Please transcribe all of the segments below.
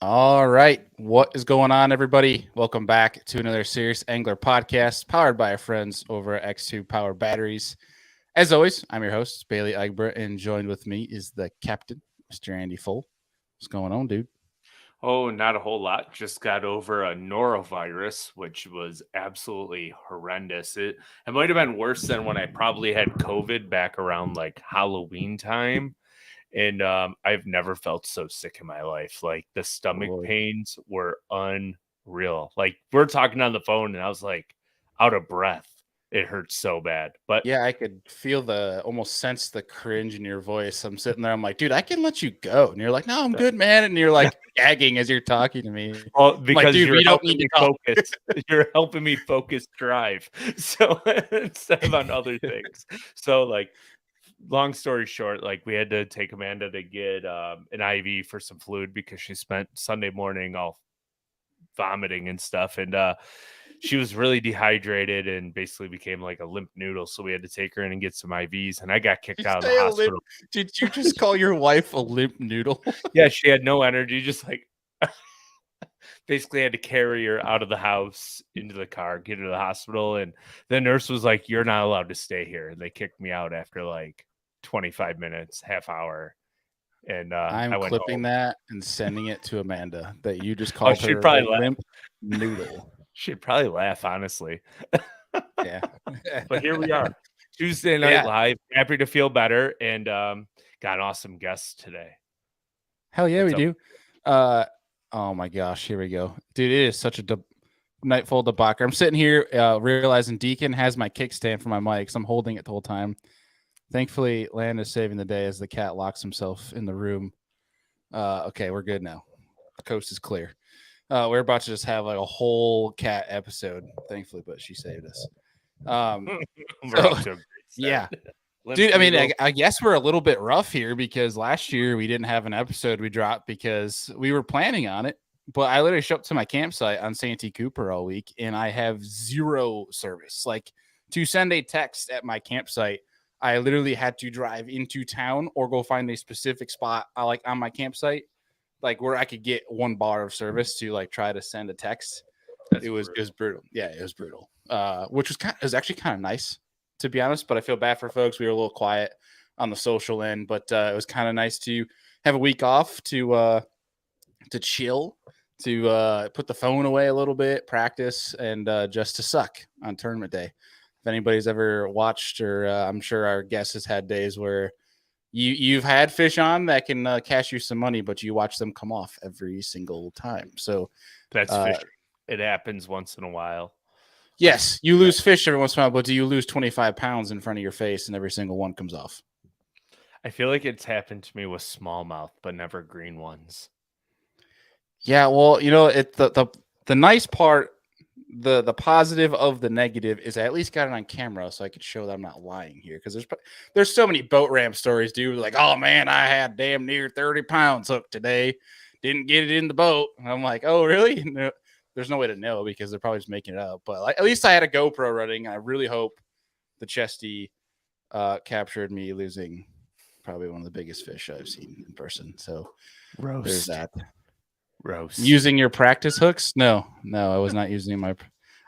All right. What is going on, everybody? Welcome back to another Serious Angler podcast powered by our friends over at X2 Power Batteries. As always, I'm your host, Bailey Egbert, and joined with me is the captain, Mr. Andy Full. What's going on, dude? Oh, not a whole lot. Just got over a norovirus, which was absolutely horrendous. It might have been worse than when I probably had COVID back around like Halloween time. And I've never felt so sick in my life. Like the stomach Boy. pains were unreal. Like we're talking on the phone and I was like out of breath. It hurts so bad. But Yeah, I could feel almost sense the cringe in your voice. I'm sitting there, I'm like, dude, I can let you go. And you're like, no, I'm good, man. And you're like gagging as you're talking to me. well, I'm like, because dude, you're we don't helping need to me talk. focus. You're helping me focus drive. So instead of on other things. So like long story short, like we had to take Amanda to get an IV for some fluid because she spent Sunday morning all vomiting and stuff. And she was really dehydrated and basically became like a limp noodle. So we had to take her in and get some IVs. And I got kicked Did out of the you say a limp? hospital. Did you just call your wife a limp noodle? Yeah, she had no energy, just like basically had to carry her out of the house into the car, get her to the hospital. And the nurse was like, "You're not allowed to stay here." And they kicked me out after like 25 minutes, half hour. And I'm I went clipping home. that and sending it to Amanda that you just Oh, called she'd her a probably laugh. limp noodle. She'd probably laugh, honestly. Yeah. But here we are, Tuesday Night Yeah. Live. Happy to feel better, and got an awesome guest today. Hell yeah, What's we up? do. Oh my gosh, here we go. Dude, it is such a nightfall debacle. I'm sitting here realizing Deacon has my kickstand for my mic, so I'm holding it the whole time. Thankfully, Land is saving the day as the cat locks himself in the room. Okay, we're good now. The coast is clear. We're about to just have like a whole cat episode, thankfully, but she saved us. We're off to a great yeah, start. Limp dude. I mean, noodle. I guess we're a little bit rough here because last year we didn't have an episode we dropped because we were planning on it. But I literally showed up to my campsite on Santee Cooper all week, and I have zero service. Like to send a text at my campsite, I literally had to drive into town or go find a specific spot like on my campsite, like where I could get one bar of service to like try to send a text. That's It was brutal. brutal. Yeah, it was brutal. Which was actually kind of nice, to be honest. But I feel bad for folks. We were a little quiet on the social end, but it was kind of nice to have a week off to chill, to put the phone away a little bit, practice, and just to suck on tournament day. If anybody's ever watched, or I'm sure our guest has had days where you've had fish on that can cash you some money, but you watch them come off every single time. So That's uh, fishing. It happens once in a while. yes, you lose fish every once in a while, but do you lose 25 pounds in front of your face and every single one comes off? I feel like it's happened to me with smallmouth, but never green ones. Yeah, well, the nice part, the positive of the negative is I at least got it on camera, so I could show that I'm not lying here. Because there's so many boat ramp stories, dude. Like, oh man, I had damn near 30 pounds hooked today, didn't get it in the boat. And I'm like, oh really? No, there's no way to know because they're probably just making it up. But like, at least I had a GoPro running, and I really hope the Chesty captured me losing probably one of the biggest fish I've seen in person. So there's that. Roast. Using your practice hooks? No, I was not using my.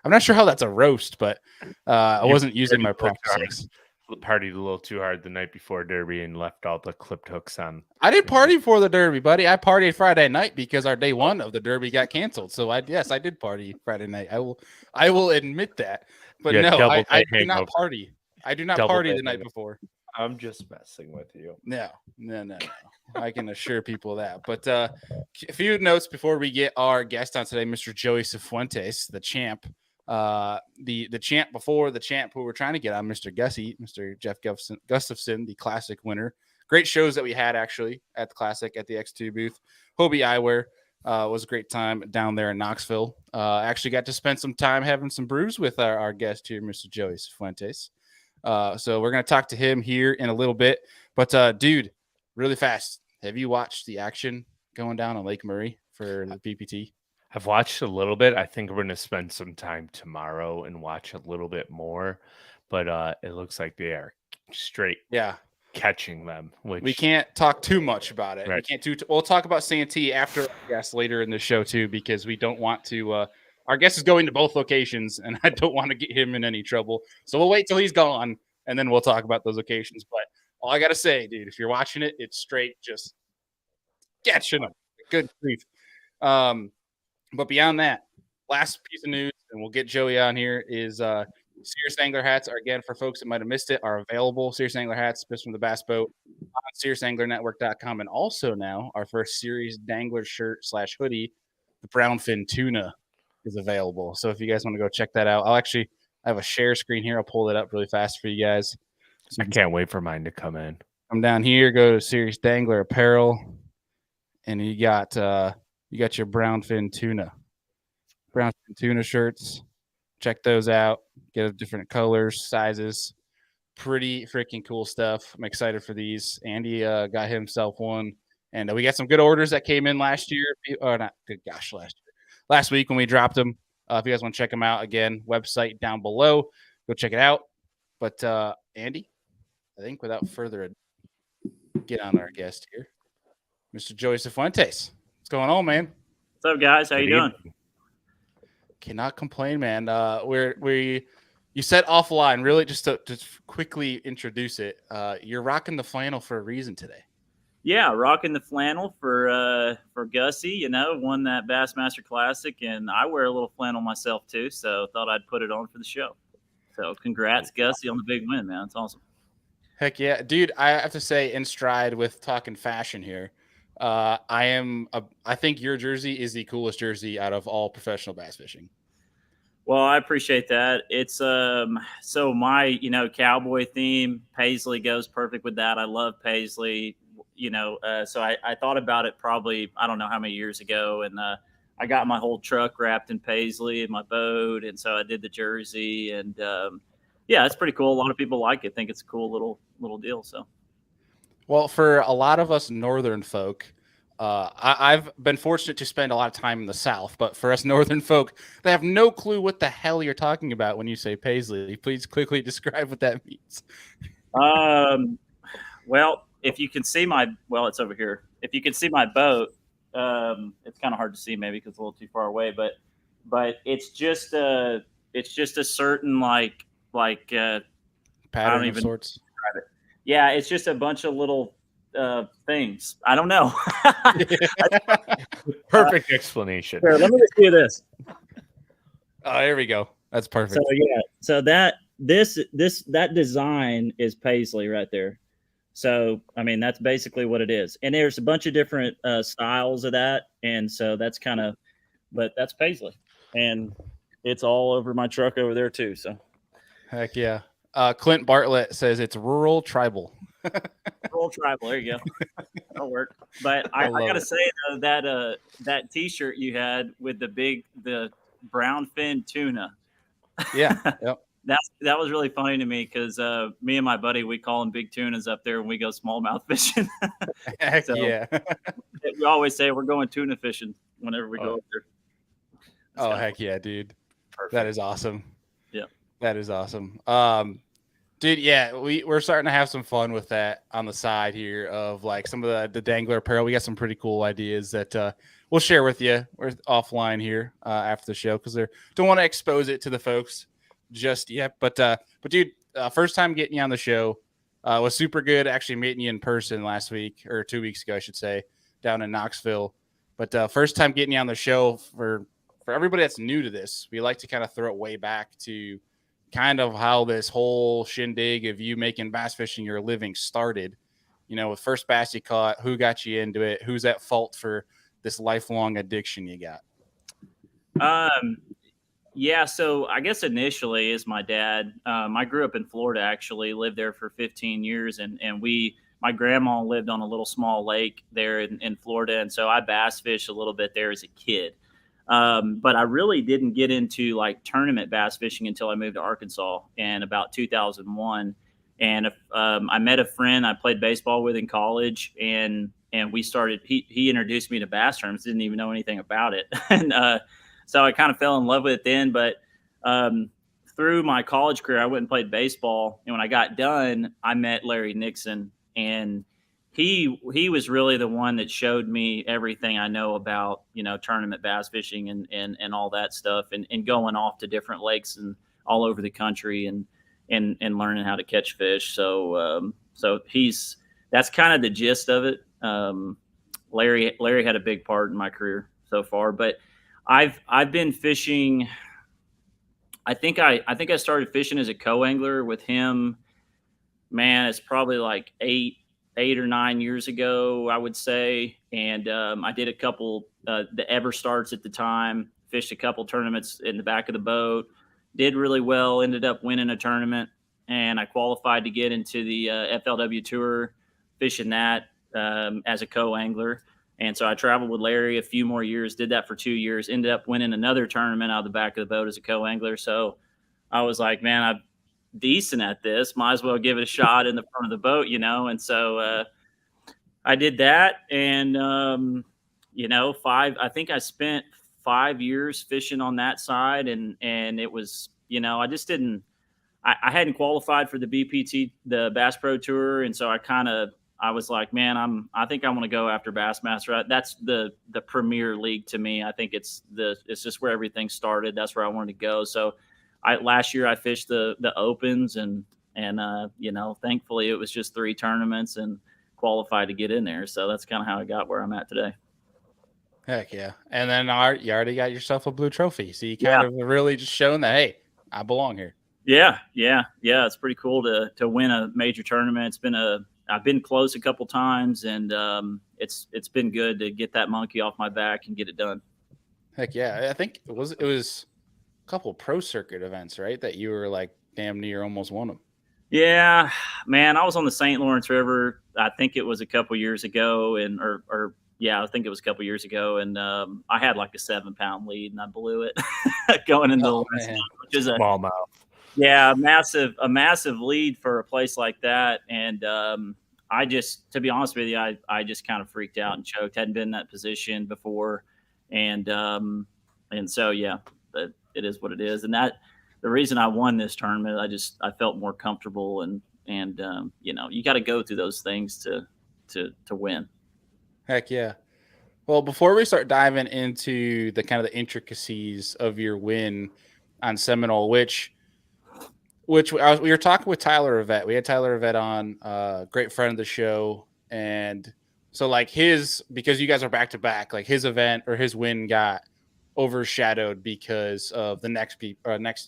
I'm not sure how that's a roast, but I You wasn't using partied my a little too practice hard. hooks. Partied a little too hard the night before Derby and left all the clipped hooks on. I did party for the Derby, buddy. I partied Friday night because our day one of the Derby got canceled. So I did party Friday night. I will admit that. But Yeah, no, double I day do not hangover. party. I do not Double party day the night hangover. before. I'm just messing with you. No. I can assure people that. But a few notes before we get our guest on today, Mr. Joey Cifuentes, the champ. The champ before the champ who we're trying to get on, Mr. Gussie, Mr. Jeff Gustafson, the classic winner. Great shows that we had actually at the classic at the X2 booth. Hobie Eyewear was a great time down there in Knoxville. Actually got to spend some time having some brews with our guest here, Mr. Joey Cifuentes. So we're going to talk to him here in a little bit. But dude, really fast, have you watched the action going down on Lake Murray for the PPT? I've watched a little bit. I think we're going to spend some time tomorrow and watch a little bit more. But it looks like they are straight. Yeah. catching them. Which we can't talk too much about it. Right. We can't we'll talk about Santee after our guest later in the show too, because we don't want to. Our guest is going to both locations, and I don't want to get him in any trouble. So we'll wait till he's gone, and then we'll talk about those locations. But all I gotta say, dude, if you're watching it, it's straight just catching them. Good grief. But beyond that, last piece of news, and we'll get Joey on here, is Serious Angler hats are, again, for folks that might have missed it, are available. Serious Angler hats, just from the Bass Boat, on SeriousAnglerNetwork.com. And also now, our first Serious Dangler shirt / hoodie, the Brownfin Tuna, is available. So if you guys want to go check that out, I have a share screen here. I'll pull it up really fast for you guys. So I can't wait for mine to come in. Come down here, go to Serious Dangler Apparel, and you got your Brownfin Tuna. Brownfin Tuna shirts. Check those out. Get different colors, sizes. Pretty freaking cool stuff. I'm excited for these. Andy got himself one. And we got some good orders that came in last year. Or not, good gosh, last week when we dropped them. If you guys want to check them out, again, website down below. Go check it out. But Andy, I think without further ado, get on our guest here, Mr. Joey Cifuentes. What's going on, man? What's up, guys? How you doing? Cannot complain, man. You said offline, really, just to quickly introduce it. You're rocking the flannel for a reason today. Yeah, rocking the flannel for Gussie. You know, won that Bassmaster Classic, and I wear a little flannel myself too. So thought I'd put it on for the show. So congrats, Gussie, on the big win, man. It's awesome. Heck yeah, dude! I have to say, in stride with talking fashion here, I think your jersey is the coolest jersey out of all professional bass fishing. Well, I appreciate that. It's so my cowboy theme, Paisley goes perfect with that. I love Paisley. So I thought about it probably I don't know how many years ago, and I got my whole truck wrapped in Paisley in my boat, and so I did the jersey, and yeah, it's pretty cool. A lot of people like it, think it's a cool little deal. So. Well, for a lot of us northern folk, I've been fortunate to spend a lot of time in the South, but for us northern folk, they have no clue what the hell you're talking about when you say Paisley. Please quickly describe what that means. Well, if you can see it's over here. If you can see my boat, it's kind of hard to see maybe because it's a little too far away, but it's just a certain like pattern of sorts. Describe it. Yeah, it's just a bunch of little things. I don't know. Perfect explanation. Here, let me just do this. Oh, there we go. That's perfect. So yeah, so that design is Paisley right there. So I mean that's basically what it is. And there's a bunch of different styles of that, and so that's but that's Paisley, and it's all over my truck over there too. So heck yeah. Clint Bartlett says it's rural tribal. Rural tribal. There you go. That'll work. But I gotta say though, that T-shirt you had with the brown fin tuna. Yeah. Yep. That was really funny to me because me and my buddy, we call them big tunas up there when we go smallmouth fishing. Heck yeah. We always say we're going tuna fishing whenever we go up there. Heck yeah, dude. Perfect. That is awesome. Yeah. That is awesome. Dude, yeah, we're starting to have some fun with that on the side here of like some of the dangler apparel. We got some pretty cool ideas that we'll share with you. We're offline here after the show because they don't want to expose it to the folks just yet. But dude, first time getting you on the show was super good. Actually meeting you in person last week or 2 weeks ago, I should say, down in Knoxville. But first time getting you on the show for everybody that's new to this, we like to kind of throw it way back to kind of how this whole shindig of you making bass fishing your living started. With first bass you caught, who got you into it, who's at fault for this lifelong addiction you got? Yeah, so I guess initially is my dad. I grew up in Florida, actually lived there for 15 years, and my grandma lived on a little small lake there in Florida, and so I bass fished a little bit there as a kid. But I really didn't get into like tournament bass fishing until I moved to Arkansas in about 2001. And I met a friend I played baseball with in college, and we started. He introduced me to bass tournaments. Didn't even know anything about it, and so I kind of fell in love with it then. But through my college career, I went and played baseball, and when I got done, I met Larry Nixon and he was really the one that showed me everything I know about, tournament bass fishing and all that stuff, and going off to different lakes and all over the country and learning how to catch fish. So that's kind of the gist of it. Larry had a big part in my career so far, but I've been fishing. I think I started fishing as a co-angler with him. Man, it's probably like 8 or 9 years ago, I would say. And I did a couple, the Ever Starts at the time, fished a couple tournaments in the back of the boat, did really well, ended up winning a tournament, and I qualified to get into the FLW Tour, fishing that as a co-angler. And so I traveled with Larry a few more years, did that for 2 years, ended up winning another tournament out of the back of the boat as a co-angler. So I was like, man, I'm decent at this. Might as well give it a shot in the front of the boat, And so I did that. And, I think I spent 5 years fishing on that side. And it was, I just didn't, I hadn't qualified for the BPT, the Bass Pro Tour. And so I was like, man, I think I want to go after Bassmaster. That's the premier league to me. I think it's just where everything started. That's where I wanted to go. So last year I fished the Opens and thankfully it was just 3 tournaments and qualified to get in there. So that's kind of how I got where I'm at today. Heck yeah. And then you already got yourself a blue trophy. So you kind of really just shown that, hey, I belong here. Yeah. It's pretty cool to win a major tournament. I've been close a couple times, and it's been good to get that monkey off my back and get it done. Heck yeah. I think it was a couple pro circuit events, right? That you were like damn near almost won them. Yeah, man, I was on the St. Lawrence River. I think it was a couple years ago, I think it was a couple years ago, and I had like a 7-pound lead, and I blew it going into the last, which is a smallmouth. Yeah, a massive lead for a place like that, and I just, to be honest with you, I just kind of freaked out and choked. Hadn't been in that position before, and so but it is what it is, and that the reason I won this tournament, I felt more comfortable, and you got to go through those things to win. Heck yeah. Well, before we start diving into the kind of the intricacies of your win on Seminole, which we were talking with Tyler Yvette. We had Tyler Yvette on, great friend of the show. And so like because you guys are back to back, like his event or his win got overshadowed because of the next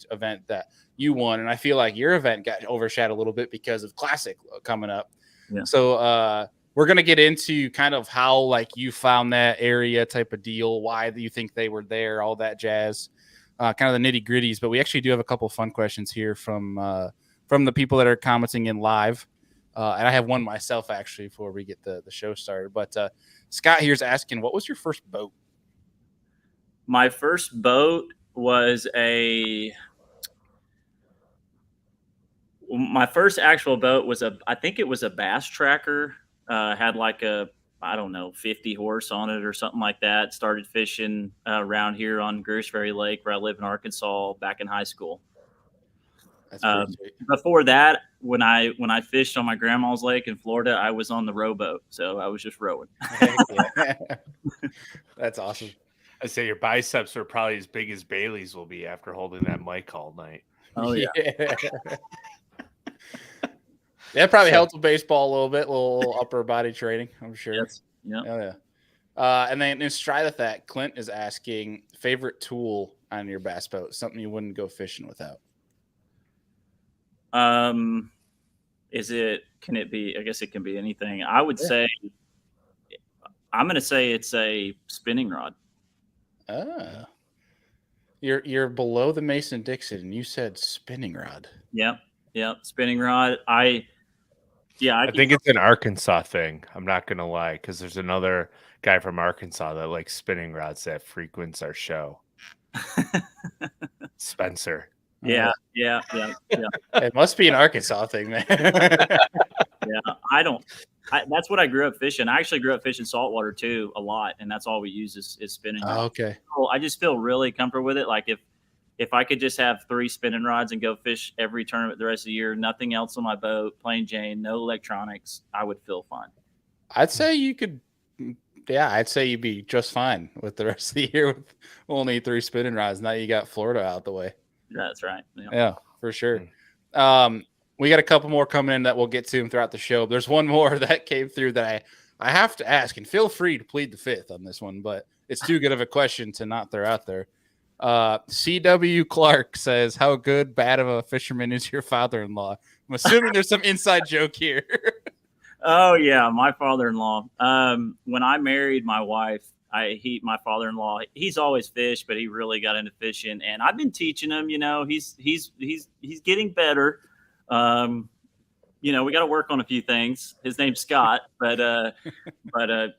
event that you won. And I feel like your event got overshadowed a little bit because of Classic coming up. Yeah. So we're going to get into kind of how like you found that area type of deal, why do you think they were there, all that jazz. Kind of the nitty gritties, but we actually do have a couple of fun questions here from the people that are commenting in live. And I have one myself actually before we get the show started. But Scott here's asking, what was your first boat? My first boat was my first actual boat was I think it was a bass tracker. Had like a, I don't know, 50 horse on it or something like that. Started fishing around here on Greers Ferry Lake where I live in Arkansas back in high school. That's pretty sweet. Before that, when I fished on my grandma's lake in Florida, I was on the rowboat. So I was just rowing. That's awesome. I say your biceps are probably as big as Bailey's will be after holding that mic all night. Oh, yeah. That probably helped with baseball a little upper body training, I'm sure. Yes. Yeah. Oh, yeah. And then in stride of that, Clint is asking favorite tool on your bass boat, something you wouldn't go fishing without. Can it be, I guess it can be anything. I would say, I'm going to say it's a spinning rod. Ah, you're below the Mason-Dixon and you said spinning rod. Yep. Spinning rod. I think it's an Arkansas thing. I'm not going to lie, because there's another guy from Arkansas that likes spinning rods that frequents our show. Spencer. Yeah. It must be an Arkansas thing, man. Yeah, that's what I grew up fishing. I actually grew up fishing saltwater too a lot, and that's all we use is spinning. Oh, okay. I just feel really comfortable with it. Like if if I could just have 3 spinning rods and go fish every tournament the rest of the year, nothing else on my boat, plain Jane, no electronics, I would feel fine. I'd say you could. Yeah, I'd say you'd be just fine with the rest of the year with only 3 spinning rods. Now you got Florida out the way. That's right. Yeah, for sure. We got a couple more coming in that we'll get to them throughout the show. There's one more that came through that I have to ask, and feel free to plead the fifth on this one, but it's too good of a question to not throw out there. CW Clark says, how good, bad of a fisherman is your father-in-law? I'm assuming there's some inside joke here. Oh yeah, my father-in-law. When I married my wife, my father-in-law, he's always fished, but he really got into fishing, and I've been teaching him. He's getting better. We got to work on a few things. His name's Scott, but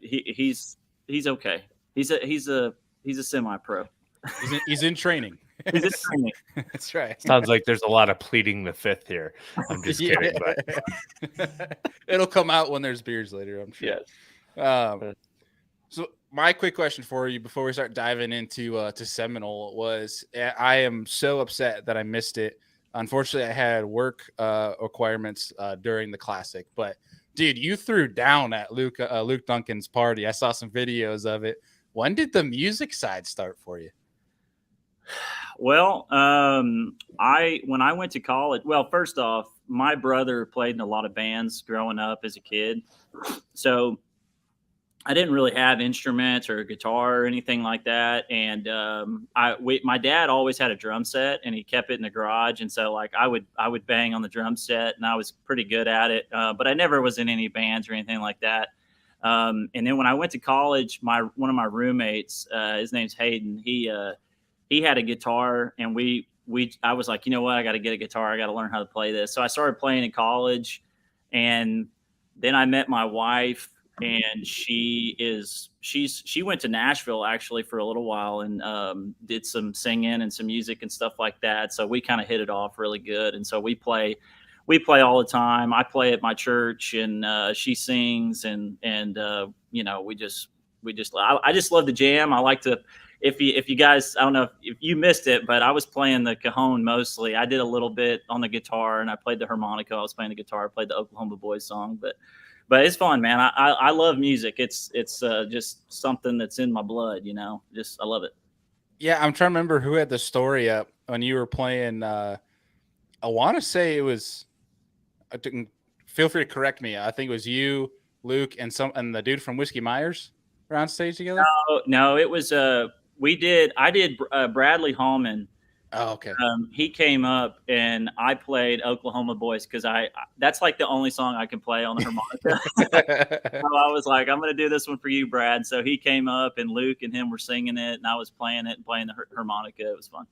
he's okay. He's a semi-pro. He's in training. He's in training. That's right. Sounds like there's a lot of pleading the fifth here. I'm just kidding, but it'll come out when there's beers later, I'm sure. Yes. So my quick question for you before we start diving into to Seminole was, I am so upset that I missed it. Unfortunately, I had work requirements during the Classic. But, dude, you threw down at Luke Duncan's party. I saw some videos of it. When did the music side start for you? Well, when I went to college, well, first off, my brother played in a lot of bands growing up as a kid. So I didn't really have instruments or a guitar or anything like that. And my dad always had a drum set, and he kept it in the garage. And so like I would bang on the drum set, and I was pretty good at it. But I never was in any bands or anything like that. And then when I went to college, one of my roommates, his name's Hayden, he had a guitar, and I was like, you know what, I got to get a guitar. I got to learn how to play this. So I started playing in college, and then I met my wife, and she went to Nashville actually for a little while and did some singing and some music and stuff like that. So we kind of hit it off really good. And so we play all the time. I play at my church, and she sings, and I just love the jam. I like to, if you guys, I don't know if you missed it, but I was playing the cajon mostly. I did a little bit on the guitar, and I played the harmonica. I was playing the guitar, I played the Oklahoma Boys song, but it's fun, man. I love music. It's just something that's in my blood, I love it. Yeah. I'm trying to remember who had the story up when you were playing. I want to say it was, feel free to correct me. I think it was you, Luke, and the dude from Whiskey Myers were on stage together. No, it was, I did Bradley Hallman. Oh, okay. He came up, and I played Oklahoma Boys because that's like the only song I can play on the harmonica. So I was like, I'm going to do this one for you, Brad. So he came up, and Luke and him were singing it, and I was playing it and playing the harmonica. It was fun.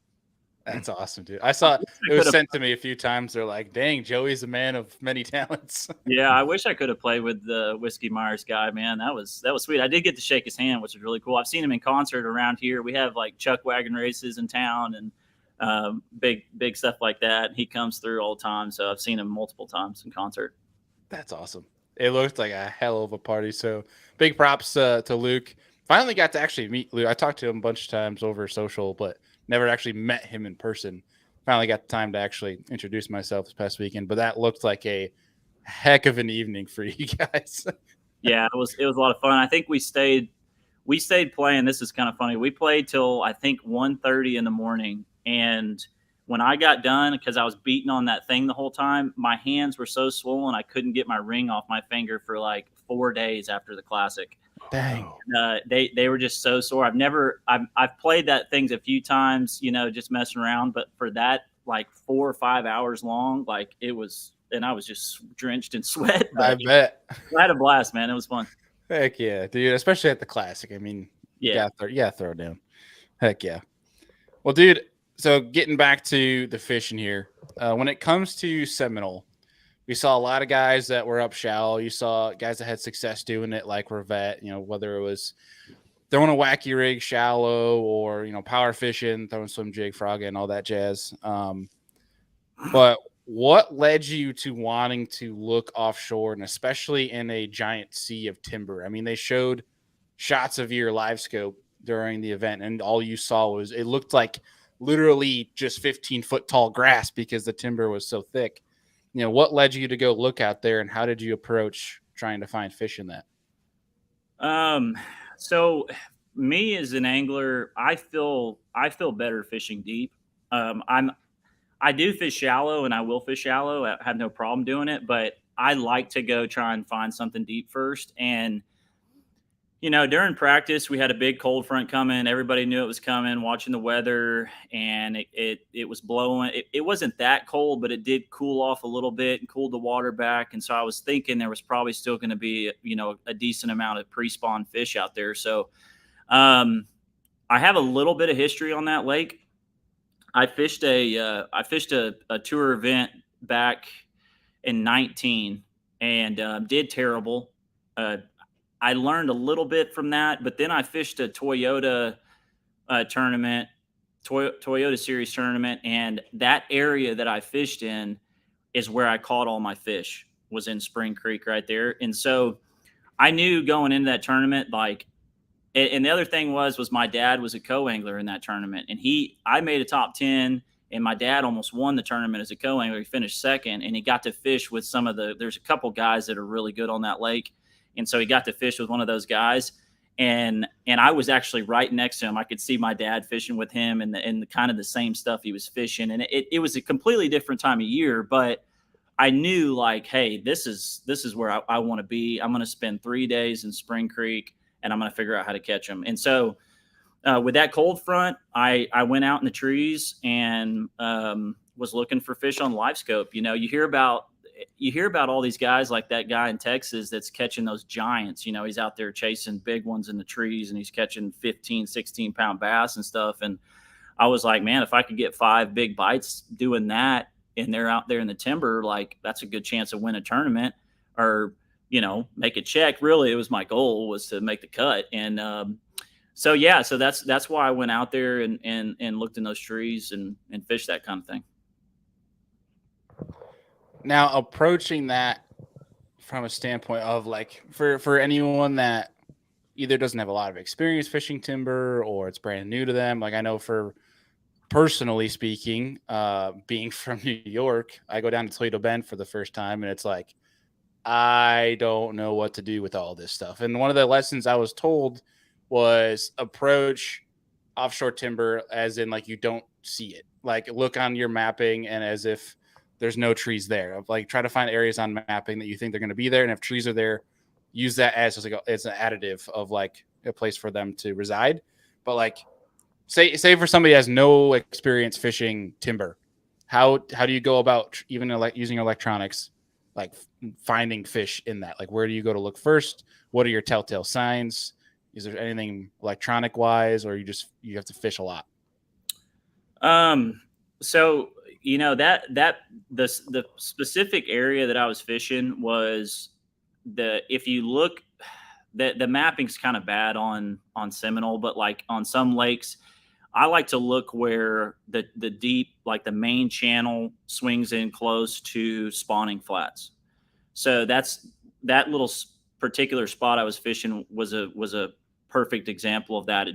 That's awesome, dude. I saw it was sent to me a few times. They're like, dang, Joey's a man of many talents. Yeah, I wish I could have played with the Whiskey Myers guy, man. That was sweet. I did get to shake his hand, which was really cool. I've seen him in concert around here. We have like chuck wagon races in town, and big stuff like that. He comes through all the time, so I've seen him multiple times in concert. That's awesome. It looked like a hell of a party. So big props to Luke. Finally got to actually meet Luke. I talked to him a bunch of times over social, but never actually met him in person. Finally got the time to actually introduce myself this past weekend, but that looked like a heck of an evening for you guys. Yeah, it was a lot of fun. I think we stayed playing. This is kind of funny. We played till I think 1:30 in the morning. And when I got done, because I was beating on that thing the whole time, my hands were so swollen I couldn't get my ring off my finger for like 4 days after the Classic. Dang. They were just so sore. I've played that things a few times, just messing around, but for that like 4 or 5 hours long, like it was, and I was just drenched in sweat. I bet. I had a blast, man. It was fun. Heck yeah, dude. Especially at the Classic. I mean, yeah, throw it down. Heck yeah. Well, dude. So getting back to the fishing here, when it comes to Seminole, we saw a lot of guys that were up shallow. You saw guys that had success doing it, like Revette, whether it was throwing a wacky rig shallow or, power fishing, throwing swim jig, frog and all that jazz. But what led you to wanting to look offshore, and especially in a giant sea of timber? I mean, they showed shots of your live scope during the event, and all you saw was, it looked like literally just 15-foot tall grass because the timber was so thick. What led you to go look out there, and how did you approach trying to find fish in that? So me as an angler, I feel better fishing deep. I do fish shallow, and I will fish shallow. I have no problem doing it, but I like to go try and find something deep first. And during practice, we had a big cold front coming. Everybody knew it was coming, watching the weather, and it was blowing. It wasn't that cold, but it did cool off a little bit and cooled the water back. And so I was thinking there was probably still going to be, a decent amount of pre-spawn fish out there. So I have a little bit of history on that lake. I fished a tour event back in 19 and did terrible. I learned a little bit from that, but then I fished a Toyota tournament, Toyota Series tournament, and that area that I fished in is where I caught all my fish, was in Spring Creek right there. And so I knew going into that tournament, and the other thing was my dad was a co-angler in that tournament, and I made a top 10, and my dad almost won the tournament as a co-angler. He finished second, and he got to fish with there's a couple guys that are really good on that lake. And so he got to fish with one of those guys, and I was actually right next to him. I could see my dad fishing with him and the kind of the same stuff he was fishing. And it was a completely different time of year, but I knew hey, this is where I want to be. I'm going to spend 3 days in Spring Creek, and I'm going to figure out how to catch them. And so with that cold front, I went out in the trees and was looking for fish on live scope. You hear about all these guys like that guy in Texas that's catching those giants. He's out there chasing big ones in the trees, and he's catching 15, 16-pound bass and stuff. And I was like, man, if I could get 5 big bites doing that, and they're out there in the timber, that's a good chance to win a tournament or, make a check. Really, it was my goal was to make the cut. And so that's why I went out there and looked in those trees and fished that kind of thing. Now, approaching that from a standpoint of for anyone that either doesn't have a lot of experience fishing timber or it's brand new to them, I know for personally speaking, being from New York, I go down to Toledo Bend for the first time, and it's I don't know what to do with all this stuff. And one of the lessons I was told was approach offshore timber as in you don't see it. Look on your mapping and as if there's no trees there. Try to find areas on mapping that you think they're going to be there, and if trees are there, use that as it's an additive of a place for them to reside. But say for somebody who has no experience fishing timber, how do you go about even using electronics, finding fish in that? Where do you go to look first? What are your telltale signs? Is there anything electronic wise, or you have to fish a lot? So the specific area that I was fishing was if you look, the mapping's kind of bad on Seminole, but on some lakes, I like to look where the deep, the main channel swings in close to spawning flats. So that little particular spot I was fishing was a perfect example of that.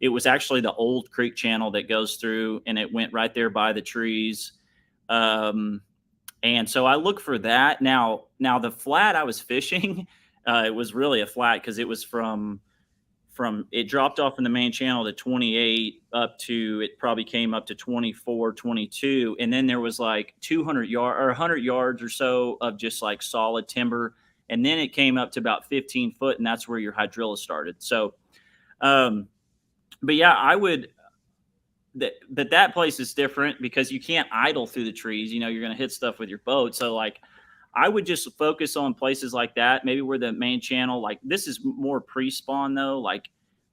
It was actually the old creek channel that goes through, and it went right there by the trees. And so I look for that. Now the flat I was fishing, it was really a flat because it was from it dropped off in the main channel to 28 up to, it probably came up to 24, 22. And then there was 200 yards or 100 yards or so of just solid timber. And then it came up to about 15 foot, and that's where your hydrilla started. So, but yeah, I would, that place is different because you can't idle through the trees. You're going to hit stuff with your boat. So I would just focus on places like that, maybe where the main channel, this is more pre-spawn though,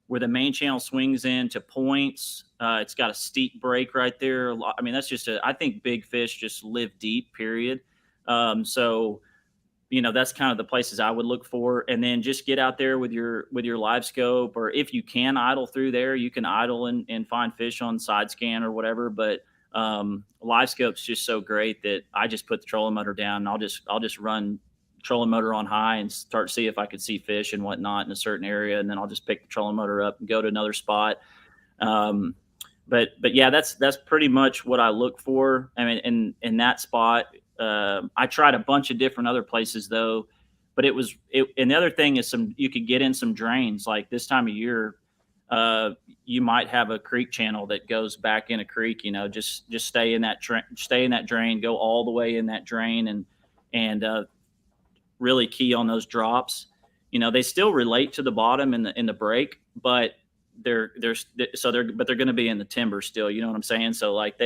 where the main channel swings into points. It's got a steep break right there. I mean, that's I think big fish just live deep, period. So, that's kind of the places I would look for. And then just get out there with your live scope, or if you can idle through there, you can idle and find fish on side scan or whatever. But live scope's just so great that I just put the trolling motor down, and I'll just run trolling motor on high and start to see if I could see fish and whatnot in a certain area. And then I'll just pick the trolling motor up and go to another spot. but yeah, that's pretty much what I look for. I mean, in that spot, I tried a bunch of different other places though, but and the other thing is you could get in some drains like this time of year. You might have a creek channel that goes back in a creek. Just stay in that drain, go all the way in that drain, and really key on those drops. They still relate to the bottom in the break, but they're going to be in the timber still. You know what I'm saying? So like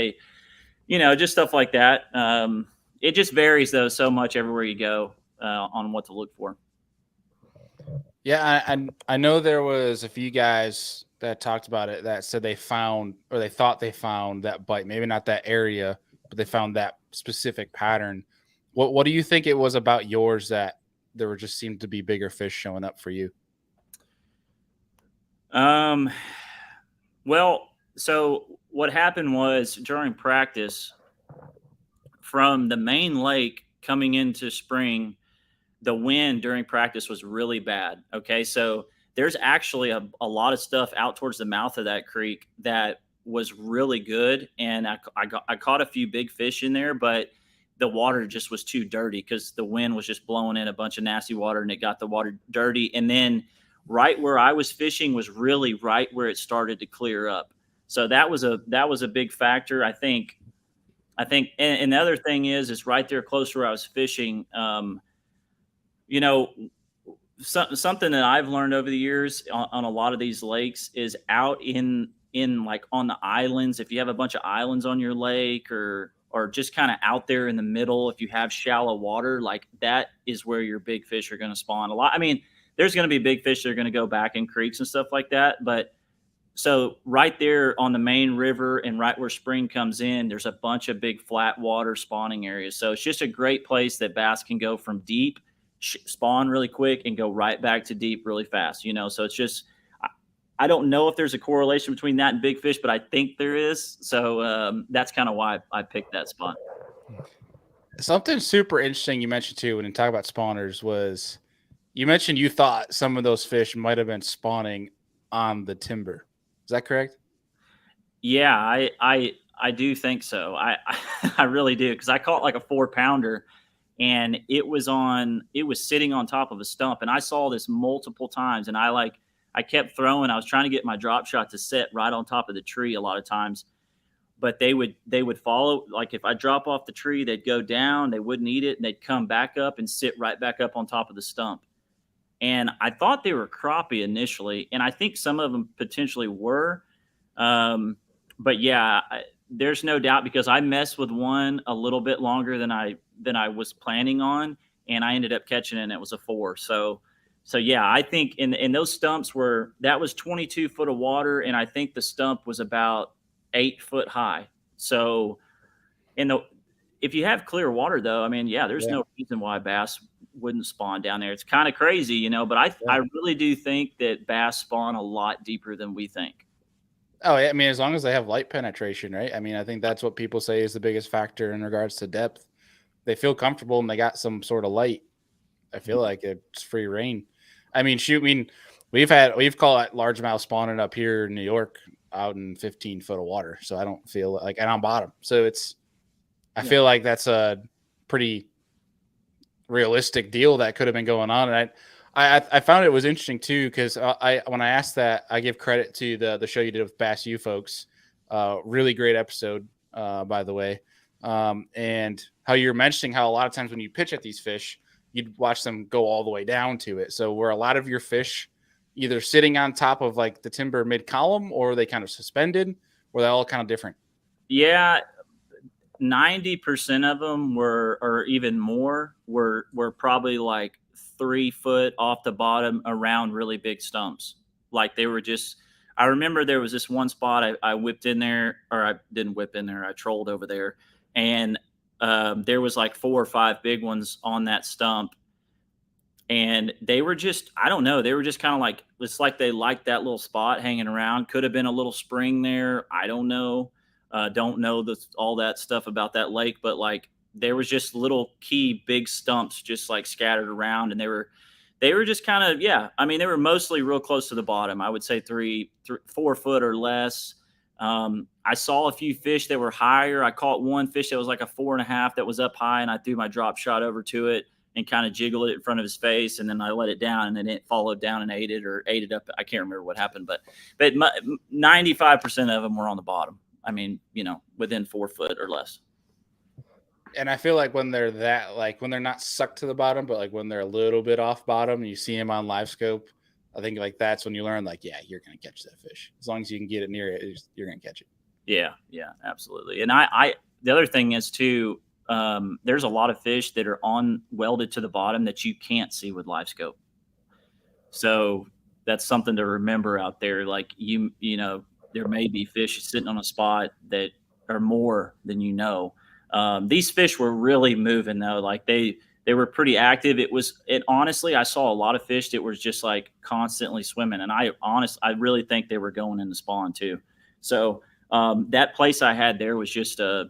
just stuff like that. It just varies though so much everywhere you go on what to look for. Yeah, I know there was a few guys that talked about it that said they found, or they thought they found that bite. Maybe not that area, but they found that specific pattern. What do you think it was about yours that there just seemed to be bigger fish showing up for you? Well, so what happened was during practice from the main lake coming into spring, the wind during practice was really bad. Okay. So there's actually a lot of stuff out towards the mouth of that creek that was really good. And I caught a few big fish in there, but the water just was too dirty because the wind was just blowing in a bunch of nasty water and it got the water dirty. And then right where I was fishing was really right where it started to clear up. So that was a big factor. I think, and the other thing is right there close to where I was fishing. Something that I've learned over the years on a lot of these lakes is out in like on the islands. If you have a bunch of islands on your lake or just kind of out there in the middle, if you have shallow water, like that is where your big fish are going to spawn a lot. I mean, there's going to be big fish that are going to go back in creeks and stuff like that. But so right there on the main river and right where spring comes in, there's a bunch of big flat water spawning areas. So it's just a great place that bass can go from deep, spawn really quick, and go right back to deep really fast. So it's just, I don't know if there's a correlation between that and big fish, but I think there is. So that's kind of why I picked that spot. Something super interesting you mentioned too when you talk about spawners was you mentioned you thought some of those fish might have been spawning on the timber. Is that correct? Yeah, I do think so. I really do, because I caught like a 4-pounder and it was sitting on top of a stump, and I saw this multiple times, and I kept throwing. I was trying to get my drop shot to set right on top of the tree a lot of times, but they would follow. Like if I drop off the tree, they'd go down, they wouldn't eat it, and they'd come back up and sit right back up on top of the stump. And I thought they were crappie initially, and I think some of them potentially were. But yeah, there's no doubt, because I messed with one a little bit longer than I was planning on, and I ended up catching it, and it was a 4. So yeah, I think in those stumps that was 22 foot of water, and I think the stump was about 8 foot high. So if you have clear water though, I mean, yeah, there's no reason why bass wouldn't spawn down there. It's kind of crazy, but I really do think that bass spawn a lot deeper than we think. Oh, yeah. I mean, as long as they have light penetration, right? I mean, I think that's what people say is the biggest factor in regards to depth. They feel comfortable and they got some sort of light. I feel like it's free reign. I mean, we've caught largemouth spawning up here in New York out in 15 foot of water. So I don't feel like, and on bottom. So I feel like that's a pretty realistic deal that could have been going on. And I found it was interesting too, because when I asked that, I give credit to the show you did with Bass U folks. Really great episode, by the way. And how you're mentioning how a lot of times when you pitch at these fish, you'd watch them go all the way down to it. So were a lot of your fish either sitting on top of like the timber mid column, or were they kind of suspended? Were they all kind of different? Yeah. 90% of them or even more were probably like 3 foot off the bottom around really big stumps. Like they were just, I remember there was this one spot I whipped in there, or I didn't whip in there. I trolled over there, and there was like 4 or 5 big ones on that stump. And they were just, I don't know, they were just kind of like, it's like they liked that little spot hanging around. Could have been a little spring there. I don't know. Don't know all that stuff about that lake, but like there was just little key big stumps just like scattered around, and they were just kind of, yeah. I mean, they were mostly real close to the bottom. I would say 4 foot or less. I saw a few fish that were higher. I caught one fish that was like a 4.5 that was up high, and I threw my drop shot over to it and kind of jiggled it in front of his face, and then I let it down, and then it followed down and ate it up. I can't remember what happened, but 95% of them were on the bottom. I mean, within 4 foot or less. And I feel like when they're when they're not sucked to the bottom, but like when they're a little bit off bottom, you see them on live scope. I think like that's when you learn, like, yeah, you're going to catch that fish. As long as you can get it near it, you're going to catch it. Yeah, absolutely. And I the other thing is too, there's a lot of fish that are welded to the bottom that you can't see with live scope. So that's something to remember out there. Like there may be fish sitting on a spot that are more than these fish were really moving though. Like they were pretty active. Honestly, I saw a lot of fish that was just like constantly swimming. And I really think they were going into spawn too. So that place I had there was just a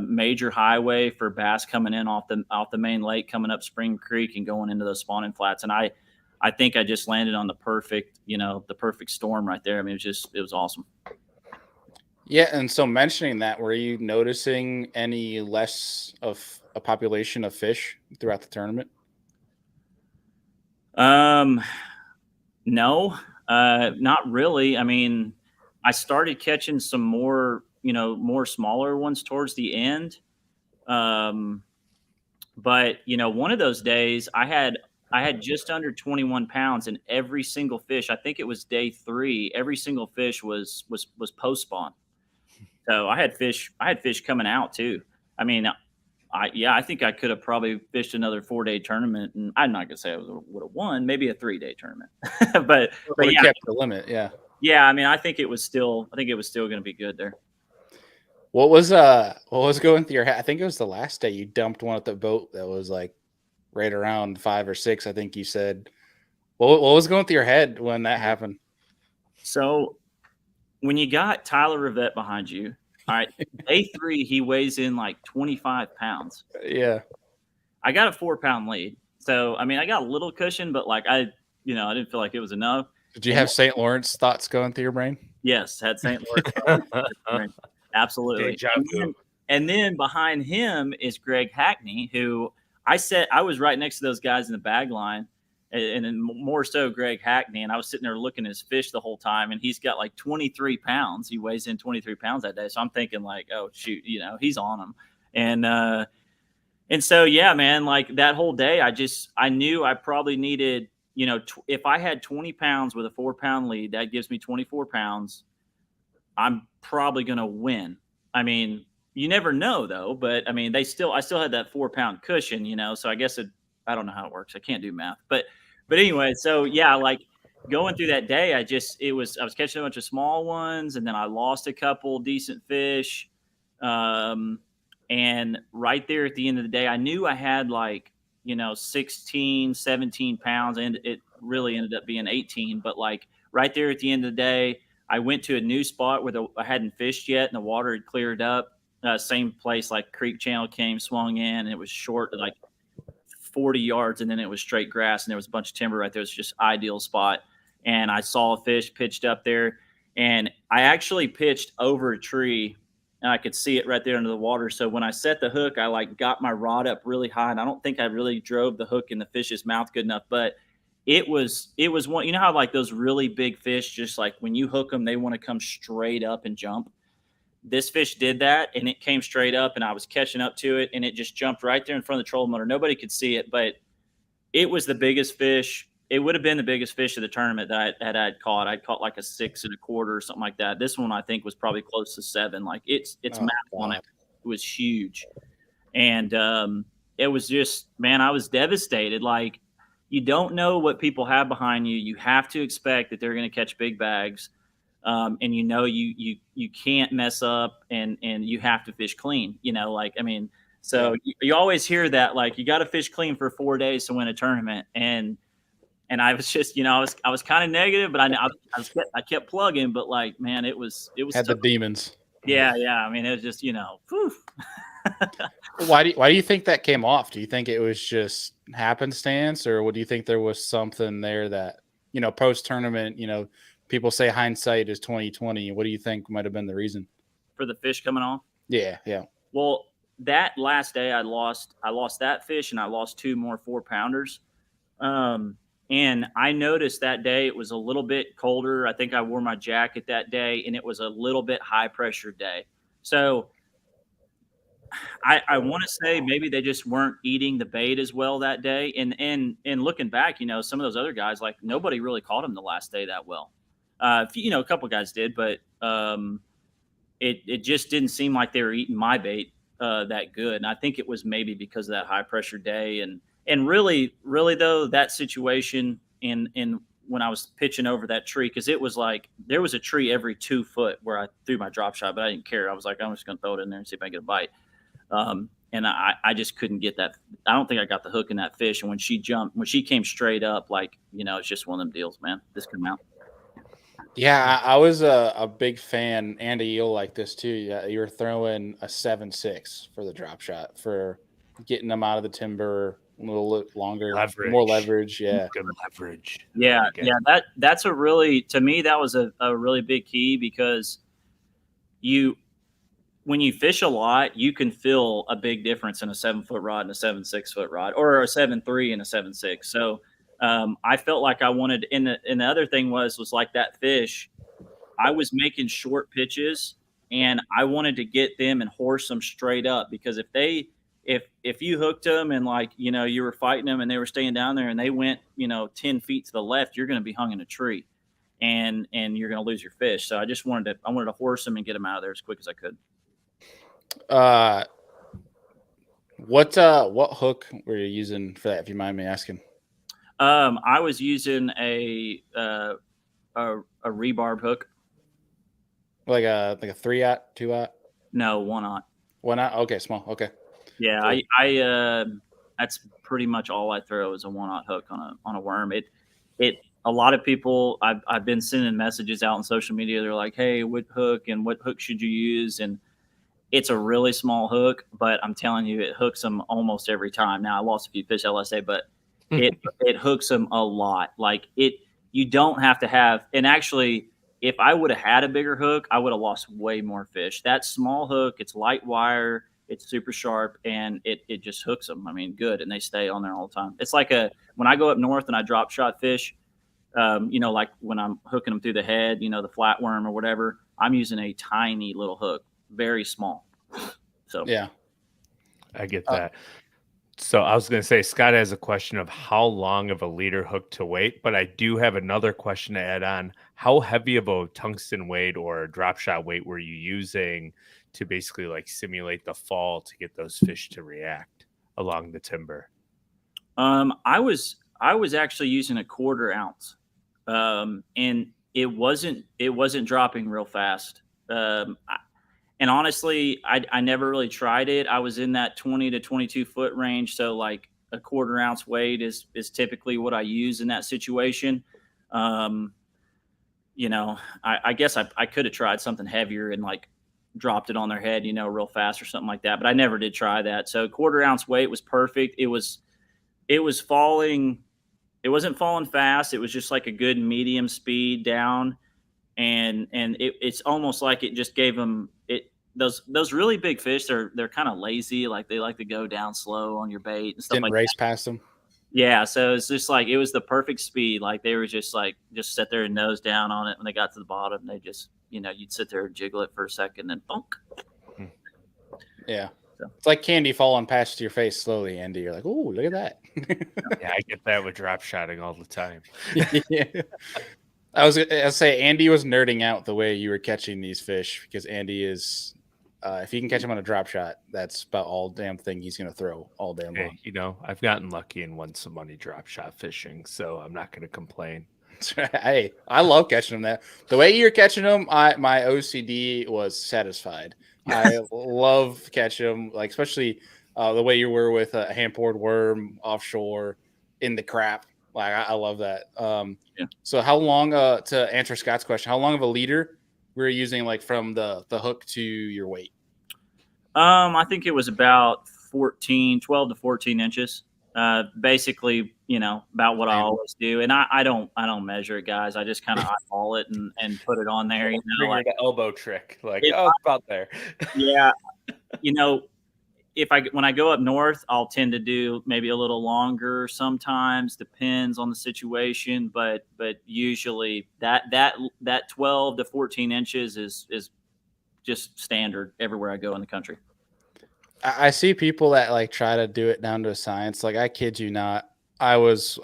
major highway for bass coming in off the main lake, coming up Spring Creek and going into those spawning flats. And I think I just landed on the perfect storm right there. I mean, it was awesome. Yeah. And so mentioning that, were you noticing any less of a population of fish throughout the tournament? No, not really. I mean, I started catching some more smaller ones towards the end. But one of those days I had just under 21 pounds, and every single fish, I think it was day 3, every single fish was post spawn. So I had fish coming out too. I mean, I think I could have probably fished another 4-day tournament, and I'm not gonna say I would have won, maybe a 3-day tournament, but yeah, kept the limit. Yeah. Yeah. I mean, I think it was still going to be good there. What was going through your head? I think it was the last day you dumped one at the boat that was like right around 5 or 6. I think you said. What was going through your head when that happened? So when you got Tyler Rivette behind you, all right, day 3, he weighs in like 25 pounds. Yeah. I got a 4-pound lead. So, I mean, I got a little cushion, but like I didn't feel like it was enough. Did you have St. Lawrence thoughts going through your brain? Yes, had St. Lawrence. Absolutely. And then behind him is Greg Hackney, who I was right next to those guys in the bag line, and then more so Greg Hackney. And I was sitting there looking at his fish the whole time, and he's got like 23 pounds. He weighs in 23 pounds that day. So I'm thinking like, oh shoot, he's on him. And so, yeah, man, like that whole day, I knew I probably needed, if I had 20 pounds with a 4-pound lead, that gives me 24 pounds. I'm probably going to win. I mean, you never know though, but I mean, I still had that 4-pound cushion, so I guess I don't know how it works. I can't do math, but anyway, so yeah, like going through that day, I was catching a bunch of small ones, and then I lost a couple decent fish. And right there at the end of the day, I knew I had like, 16, 17 pounds, and it really ended up being 18. But like right there at the end of the day, I went to a new spot where I hadn't fished yet, and the water had cleared up. Same place, like creek channel swung in, and it was short, like 40 yards, and then it was straight grass, and there was a bunch of timber right there. It was just ideal spot. And I saw a fish pitched up there, and I actually pitched over a tree, and I could see it right there under the water. So when I set the hook, I like got my rod up really high, and I don't think I really drove the hook in the fish's mouth good enough, but it was one, how like those really big fish, just like when you hook them, they want to come straight up and jump. This fish did that, and it came straight up, and I was catching up to it, and it just jumped right there in front of the trolling motor. Nobody could see it, but it was the biggest fish. It would have been the biggest fish of the tournament that I'd caught. I'd caught like a 6 1/4 or something like that. This one I think was probably close to 7. Like it's math on it. It was huge, and it was just, man, I was devastated. Like, you don't know what people have behind you. You have to expect that they're going to catch big bags. And you can't mess up, and you have to fish clean, so you always hear that, like, you got to fish clean for 4 days to win a tournament. And I was just, I was kind of negative, but I kept plugging, but like, man, it was had the demons. Yeah. I mean, it was just, whew. Why do you think that came off? Do you think it was just happenstance, or do you think there was something there that, post tournament, people say hindsight is 2020. What do you think might have been the reason for the fish coming off? Yeah. Well, that last day I lost that fish and I lost 2 more 4-pounders. And I noticed that day it was a little bit colder. I think I wore my jacket that day, and it was a little bit high pressure day. So I want to say maybe they just weren't eating the bait as well that day. And looking back, some of those other guys, like nobody really caught them the last day that well. A couple guys did, but it just didn't seem like they were eating my bait that good. And I think it was maybe because of that high pressure day. And really though, that situation in when I was pitching over that tree, because it was like there was a tree every 2 foot where I threw my drop shot, but I didn't care. I was like, I'm just going to throw it in there and see if I get a bite. And I just couldn't get that. I don't think I got the hook in that fish. And when she came straight up, like, it's just one of them deals, man. This come out. Yeah, I was a big fan. Andy, you'll like this too. Yeah, you were throwing a 7.6 for the drop shot for getting them out of the timber a little longer, more leverage. Yeah, good leverage. Yeah, that's a really, to me, that was a really big key, because when you fish a lot, you can feel a big difference in a 7-foot rod and a 7.6-foot rod, or a 7.3 and a 7.6. So I felt like I wanted, and the other thing was like that fish, I was making short pitches and I wanted to get them and horse them straight up, because if you hooked them and you were fighting them and they were staying down there and they went 10 feet to the left, you're going to be hung in a tree and you're going to lose your fish. So I just wanted to horse them and get them out of there as quick as I could. What hook were you using for that, if you mind me asking? I was using a rebarb hook. Like a 3-aught, 2-aught? No, 1-aught. 1-aught? Okay, small. Okay. Yeah, cool. I that's pretty much all I throw is a 1-aught hook on a worm. A lot of people, I've been sending messages out on social media. They're like, hey, what hook should you use? And it's a really small hook, but I'm telling you, it hooks them almost every time. Now, I lost a few fish LSA, but it hooks them a lot. Like you don't have to have, and actually, if I would have had a bigger hook, I would have lost way more fish. That small hook, it's light wire, it's super sharp, and it just hooks them. I mean, good, and they stay on there all the time. It's like when I go up north and I drop shot fish, like when I'm hooking them through the head, the flatworm or whatever, I'm using a tiny little hook, very small. So yeah, I get that. So I was going to say, Scott has a question of how long of a leader hook to weight, but I do have another question to add on. How heavy of a tungsten weight or drop shot weight were you using to basically simulate the fall to get those fish to react along the timber? I was actually using a 1/4 ounce, and it wasn't dropping real fast. And honestly, I never really tried it. I was in that 20 to 22 foot range. So a 1/4 ounce weight is typically what I use in that situation. I guess I could have tried something heavier and dropped it on their head, real fast or something like that. But I never did try that. So 1/4 ounce weight was perfect. It was falling. It wasn't falling fast. It was just like a good medium speed down. And it's almost like it just gave them those really big fish. They're kind of lazy, like they like to go down slow on your bait and stuff. Didn't race past them. Yeah, so it's just it was the perfect speed. Like they were just sit there and nose down on it. When they got to the bottom, they just you'd sit there and jiggle it for a second and bonk. Yeah, so it's like candy falling past your face slowly, Andy. You're like, oh, look at that. Yeah, I get that with drop shotting all the time. Yeah. I'll say Andy was nerding out the way you were catching these fish, because Andy is, if he can catch him on a drop shot, that's about all damn thing he's going to throw all day long. I've gotten lucky and won some money drop shot fishing, so I'm not going to complain. Hey, I love catching them. The way you're catching them, my OCD was satisfied. I love catching them, especially the way you were with a hand-poured worm offshore in the crap. I love that. Yeah. So how long, to answer Scott's question, how long of a leader were you using from the hook to your weight? I think it was about 12 to 14 inches. Basically, about what I always do. And I don't measure it, guys. I just kind of eyeball it and put it on there. Finger to elbow trick. Like, it's about there. Yeah. When I go up north, I'll tend to do maybe a little longer sometimes, depends on the situation. But usually that 12 to 14 inches is just standard everywhere I go in the country. I see people that like try to do it down to a science. Like, I kid you not, I was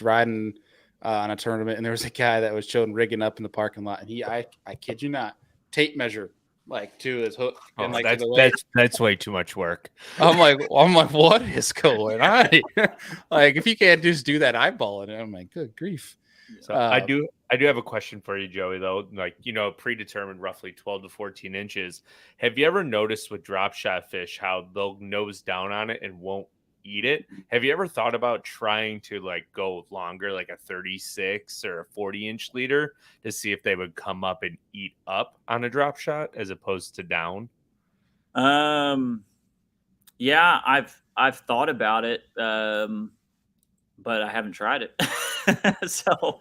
riding on a tournament, and there was a guy that was showing rigging up in the parking lot, and I kid you not, tape measure like to his hook. Oh, and like that's way too much work. I'm like, what is going on? Like, if you can't just do that eyeballing it, I'm like, good grief. So I do have a question for you, Joey, though. Like, predetermined roughly 12 to 14 inches. Have you ever noticed with drop shot fish how they'll nose down on it and won't eat it? Have you ever thought about trying to like go longer, like a 36 or a 40-inch leader, to see if they would come up and eat up on a drop shot as opposed to down? Yeah, I've thought about it, but I haven't tried it. So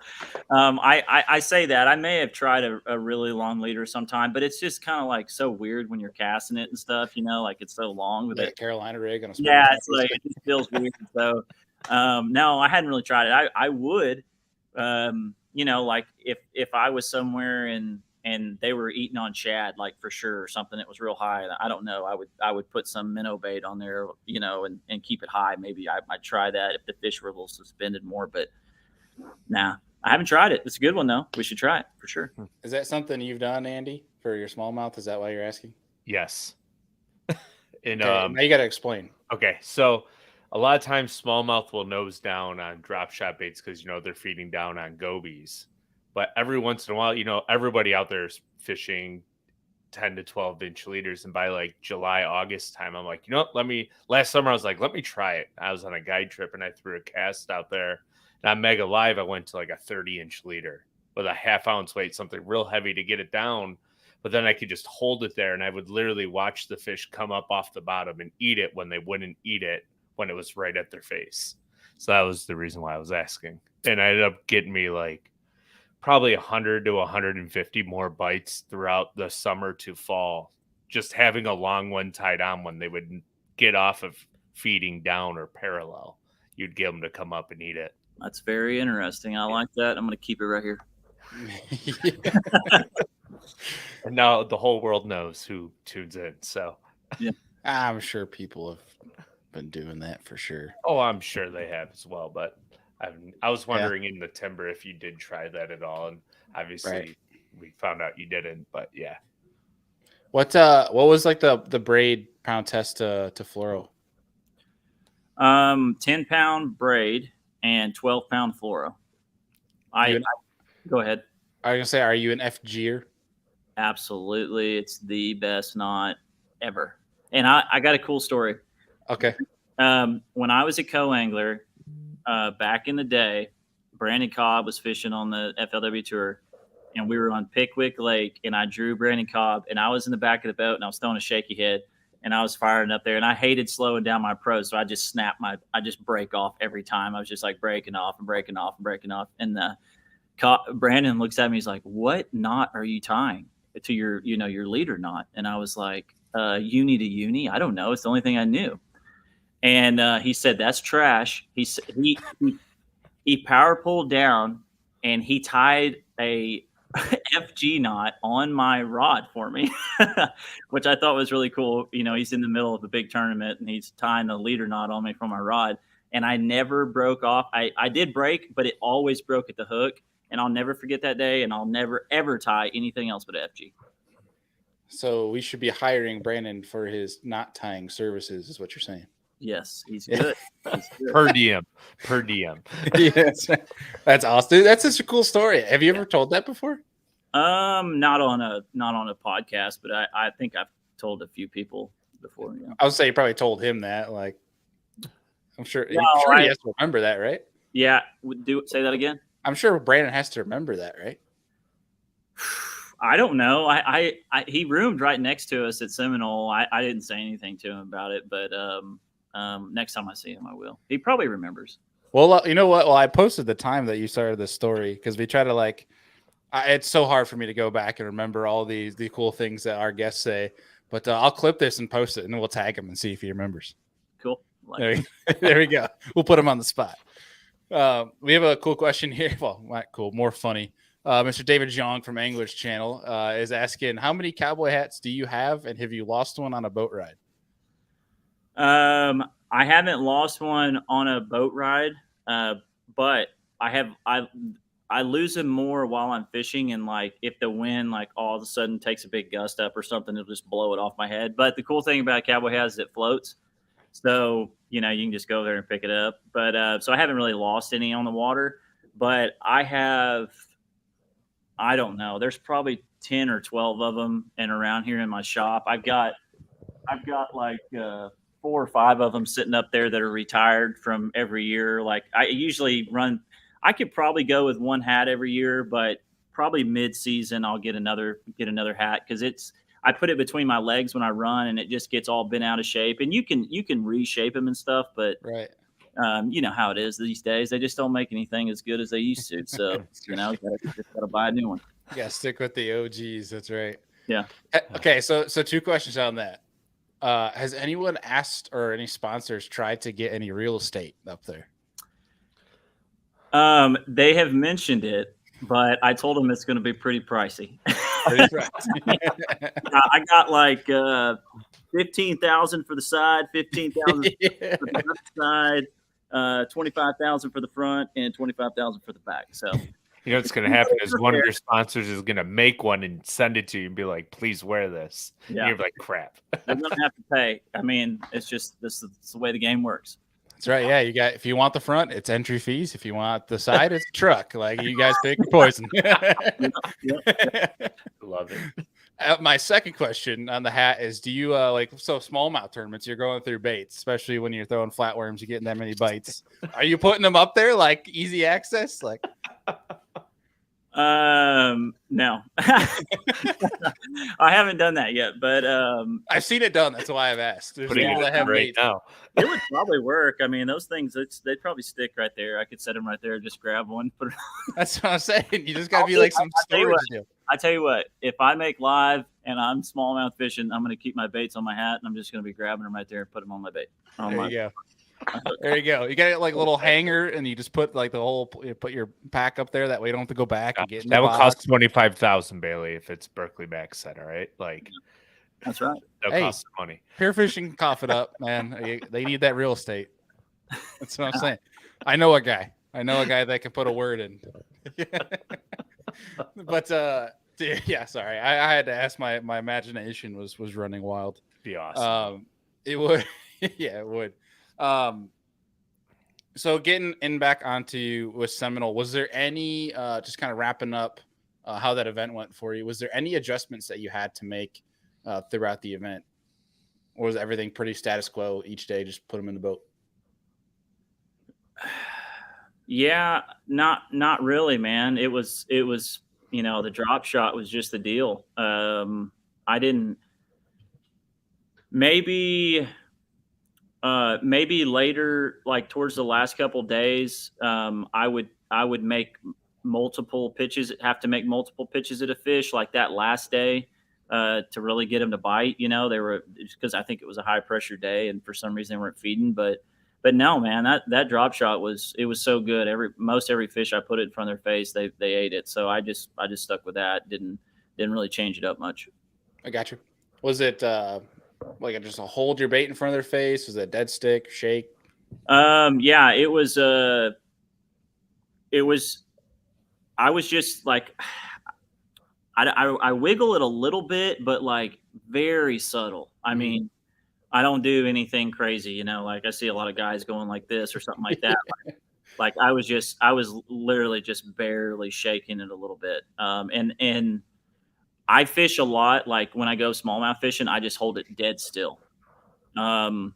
I say that I may have tried a really long leader sometime, but it's just kind of like so weird when you're casting it and stuff, like it's so long with it. Carolina rig on a it's like it just feels weird. So no, I hadn't really tried it. I would, like if I was somewhere and they were eating on shad, like for sure, something that was real high. I don't know. I would put some minnow bait on there, and keep it high. Maybe I might try that if the fish were a little suspended more, but nah, I haven't tried it. It's a good one though. We should try it for sure. Is that something you've done, Andy, for your smallmouth? Is that why you're asking? Yes. And now you got to explain. Okay, so a lot of times smallmouth will nose down on drop shot baits because they're feeding down on gobies. But every once in a while, everybody out there is fishing 10 to 12-inch leaders. And by like July, August time, I'm like, last summer I was like, let me try it. I was on a guide trip and I threw a cast out there. And on Mega Live, I went to like a 30-inch leader with a half-ounce weight, something real heavy to get it down. But then I could just hold it there and I would literally watch the fish come up off the bottom and eat it when they wouldn't eat it when it was right at their face. So that was the reason why I was asking. And I ended up getting me like probably 100 to 150 more bites throughout the summer to fall, just having a long one tied on when they would get off of feeding down or parallel. You'd get them to come up and eat it. That's very interesting. I like that. I'm going to keep it right here. And now the whole world knows who tunes in. So yeah, I'm sure people have been doing that for sure. Oh, I'm sure they have as well. But I was wondering in the timber if you did try that at all. And obviously we found out you didn't. But yeah. What was like the braid pound test to fluoro? 10-pound braid and 12-pound fluoro. Go ahead. I was gonna say, are you an FG'er? Absolutely, it's the best knot ever. And I got a cool story. Okay. When I was a co-angler, back in the day, Brandon Cobb was fishing on the FLW tour, and we were on Pickwick Lake, and I drew Brandon Cobb, and I was in the back of the boat, and I was throwing a shaky head, and I was firing up there, and I hated slowing down my pro, so I just break off every time. I was just like breaking off and breaking off and breaking off, and Brandon looks at me, he's like, "What knot are you tying to your leader knot?" And I was like, uni to uni. I don't know. It's the only thing I knew. And he said, "That's trash." He power pulled down and he tied a FG knot on my rod for me, which I thought was really cool. He's in the middle of a big tournament and he's tying the leader knot on me from my rod. And I never broke off. I did break, but it always broke at the hook. And I'll never forget that day. And I'll never, ever tie anything else but FG. So we should be hiring Brandon for his knot tying services, is what you're saying. Yes, he's good. He's good. Per diem. Yes, that's awesome. That's such a cool story. Have you ever told that before? Not on a podcast, but I think I've told a few people before. Yeah. I would say you probably told him that. Like, I'm sure. No, he has to remember that, right? Yeah. Say that again. I'm sure Brandon has to remember that, right? I don't know. He roomed right next to us at Seminole. I didn't say anything to him about it, but Next time I see him, I will. He probably remembers. Well, you know what? Well, I posted the time that you started this story because we try to like. It's so hard for me to go back and remember all the cool things that our guests say. But I'll clip this and post it, and then we'll tag him and see if he remembers. Cool. Like There we go. We'll put him on the spot. We have a cool question here. Well, not cool, more funny. Mr. David Jong from Angler's Channel is asking, how many cowboy hats do you have, and have you lost one on a boat ride? I haven't lost one on a boat ride, but I lose them more while I'm fishing, and like if the wind like all of a sudden takes a big gust up or something, it'll just blow it off my head. But the cool thing about a cowboy hat is it floats, so you can just go there and pick it up. But so I haven't really lost any on the water, but I don't know. There's probably 10 or 12 of them and around here in my shop. I've got like 4 or 5 of them sitting up there that are retired from every year. Like I usually run. I could probably go with one hat every year, but probably mid-season I'll get another hat because I put it between my legs when I run, and it just gets all bent out of shape. And you can reshape them and stuff, but right. You know how it is these days. They just don't make anything as good as they used to. So just gotta buy a new one. You gotta stick with the OGs. That's right. Yeah. Okay, so 2 questions on that. Has anyone asked or any sponsors tried to get any real estate up there? They have mentioned it, but I told them it's going to be pretty pricey. I got like 15,000 for the side, 15,000 for the side, 25,000 for the front, and 25,000 for the back. So what's going to happen is one of your sponsors is going to make one and send it to you and be like, "Please wear this." Yeah. And you're like, "Crap." They're going to have to pay. I mean, it's just this is the way the game works. That's right. Yeah, if you want the front, it's entry fees. If you want the side, it's truck. Like you guys pick your poison. Love it. My second question on the hat is: do you smallmouth tournaments? You're going through baits, especially when you're throwing flatworms. You're getting that many bites. Are you putting them up there like easy access? Like, no, I haven't done that yet, but I've seen it done. That's why I've asked. There's putting people it that have right now. It would probably work. I mean, those things, they'd probably stick right there. I could set them right there, just grab one, put it. That's what I'm saying. You just gotta be like some storage deal. I tell you what, if I make live and I'm smallmouth fishing, I'm going to keep my baits on my hat, and I'm just going to be grabbing them right there and put them on my bait. There you go. There you go. You got like a little hanger, and you just put like put your pack up there. That way you don't have to go back and get in that the would box. cost $25,000, Bailey, if it's Berkeley back set. All right, like that's right. That'll cost some money. Pier fishing, cough it up, man. They need that real estate. That's what I'm saying. I know a guy that can put a word in. But yeah, sorry. I had to ask. My imagination was running wild. Be awesome. It would. Yeah, it would. So getting in back onto with Seminole, was there any just kind of wrapping up how that event went for you? Was there any adjustments that you had to make throughout the event, or was everything pretty status quo each day? Just put them in the boat. Yeah, not really, man. It was the drop shot was just the deal. I didn't. Maybe later, like towards the last couple of days, I would make multiple pitches, have to make multiple pitches at a fish like that last day to really get them to bite. They were, because I think it was a high pressure day and for some reason they weren't feeding. But no, man, that drop shot was so good. Most every fish I put it in front of their face, they ate it. So I just stuck with that. Didn't really change it up much. I got you. Was it like just a hold your bait in front of their face? Was it dead stick, shake? Yeah, it was. I was just like, I wiggle it a little bit, but like very subtle. I mean, I don't do anything crazy, like I see a lot of guys going like this or something like that. Like I was literally just barely shaking it a little bit. And I fish a lot. Like when I go smallmouth fishing, I just hold it dead still. When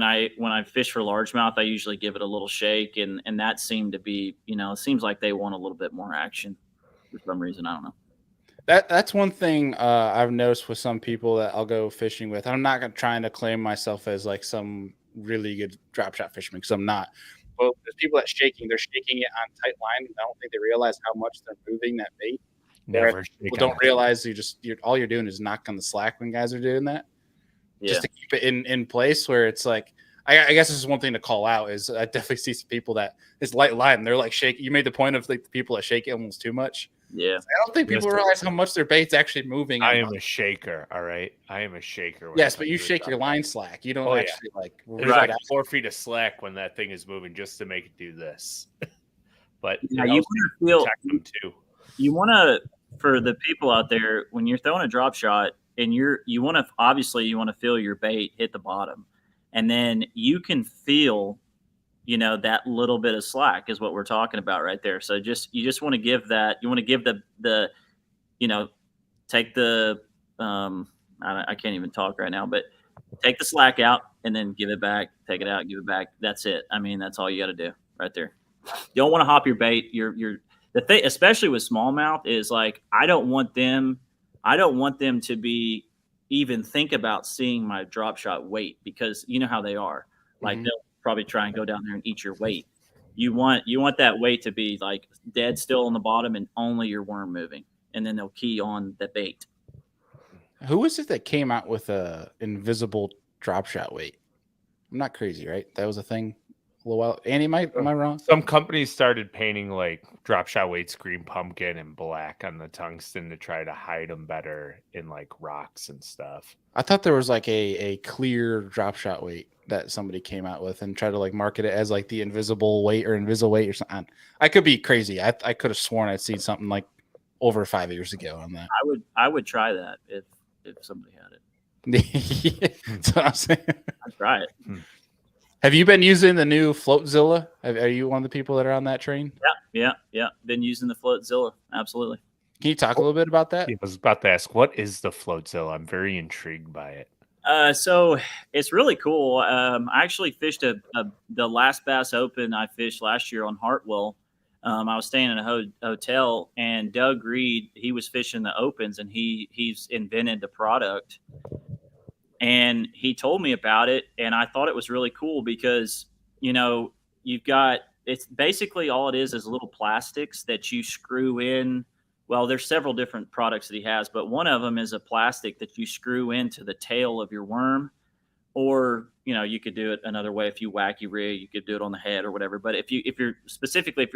I fish for largemouth, I usually give it a little shake, and that seemed to be, it seems like they want a little bit more action for some reason. I don't know. That's one thing I've noticed with some people that I'll go fishing with. I'm not trying to claim myself as like some really good drop shot fisherman because I'm not. Well, there's people that they're shaking it on tight line. I don't think they realize how much they're moving that bait. Never People don't realize all you're doing is knock on the slack when guys are doing that. Just to keep it in place where it's like, I guess this is one thing to call out is I definitely see some people that it's light line. They're like shaking. You made the point of like the people that shake it almost too much. Yeah. I don't think people realize how much their bait's actually moving. I am a shaker. All right. I am a shaker. Yes, but you shake your line slack. You don't actually like there's like 4 feet of slack when that thing is moving just to make it do this. But yeah, you want to feel them too. You want to, for the people out there, when you're throwing a drop shot and you want to feel your bait hit the bottom, and then you can feel, that little bit of slack is what we're talking about right there. So you just want to give that, you want to give take the, I can't even talk right now, but take the slack out and then give it back, take it out, give it back. That's it. I mean, that's all you got to do right there. You don't want to hop your bait. The thing, especially with smallmouth, is like, I don't want them to be even think about seeing my drop shot weight, because you know how they are. Like they'll probably try and go down there and eat your weight. You want that weight to be like dead still on the bottom and only your worm moving, and then they'll key on the bait. Who was it that came out with a invisible drop shot weight? I'm not crazy, right? That was a thing a little while. Andy, am I wrong? Some companies started painting like drop shot weights green pumpkin and black on the tungsten to try to hide them better in like rocks and stuff. I thought there was like a clear drop shot weight that somebody came out with and tried to like market it as like the invisible weight or invisible weight or something. I could be crazy. I could have sworn I'd seen something like over 5 years ago on that. I would try that if somebody had it. That's what I'm saying. I'd try it. Have you been using the new Floatzilla? Are you one of the people that are on that train? Yeah. Been using the Floatzilla. Absolutely. Can you talk a little bit about that? I was about to ask, what is the Floatzilla? I'm very intrigued by it. So it's really cool. I actually fished the last Bass Open I fished last year on Hartwell. I was staying in a hotel, and Doug Reed, he was fishing the Opens, and he's invented the product. And he told me about it, and I thought it was really cool because, it's basically all it is little plastics that you screw in. Well, there's several different products that he has, but one of them is a plastic that you screw into the tail of your worm. Or, you could do it another way. If you wacky rig, you could do it on the head or whatever. But if you're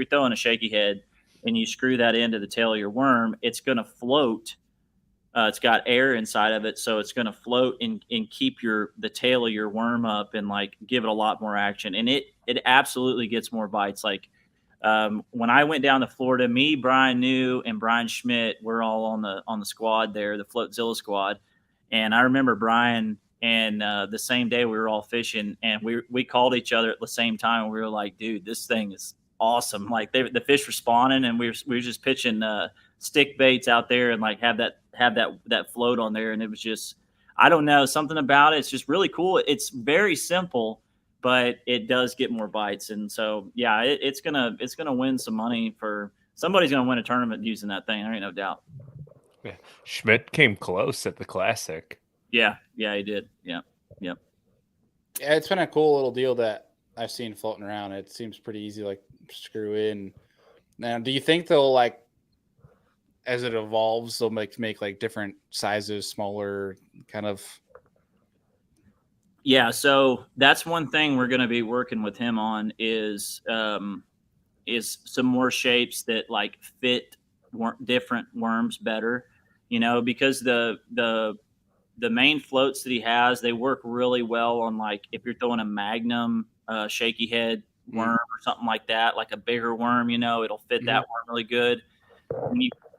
throwing a shaky head and you screw that into the tail of your worm, it's going to float. It's got air inside of it, so it's going to float and keep the tail of your worm up and like give it a lot more action. And it absolutely gets more bites. Like when I went down to Florida, me, Brian New, and Brian Schmidt, we're all on the squad there, the Floatzilla squad. And I remember Brian, and the same day we were all fishing, and we called each other at the same time. And we were like, dude, this thing is awesome. Like the fish were spawning, and we were just pitching stick baits out there and like have that float on there. And it was just, I don't know, something about it. It's just really cool. It's very simple, but it does get more bites. And so, yeah, it's gonna win some money somebody's going to win a tournament using that thing. There ain't no doubt. Yeah. Schmidt came close at the Classic. Yeah, he did. Yeah. Yeah, it's been a cool little deal that I've seen floating around. It seems pretty easy, like screw in. Now, do you think they'll like, as it evolves, they'll make like different sizes, smaller kind of? Yeah, so that's one thing we're going to be working with him on is some more shapes that like fit different worms better, because the main floats that he has, they work really well on like if you're throwing a Magnum shaky head worm or something like that, like a bigger worm, it'll fit that worm really good.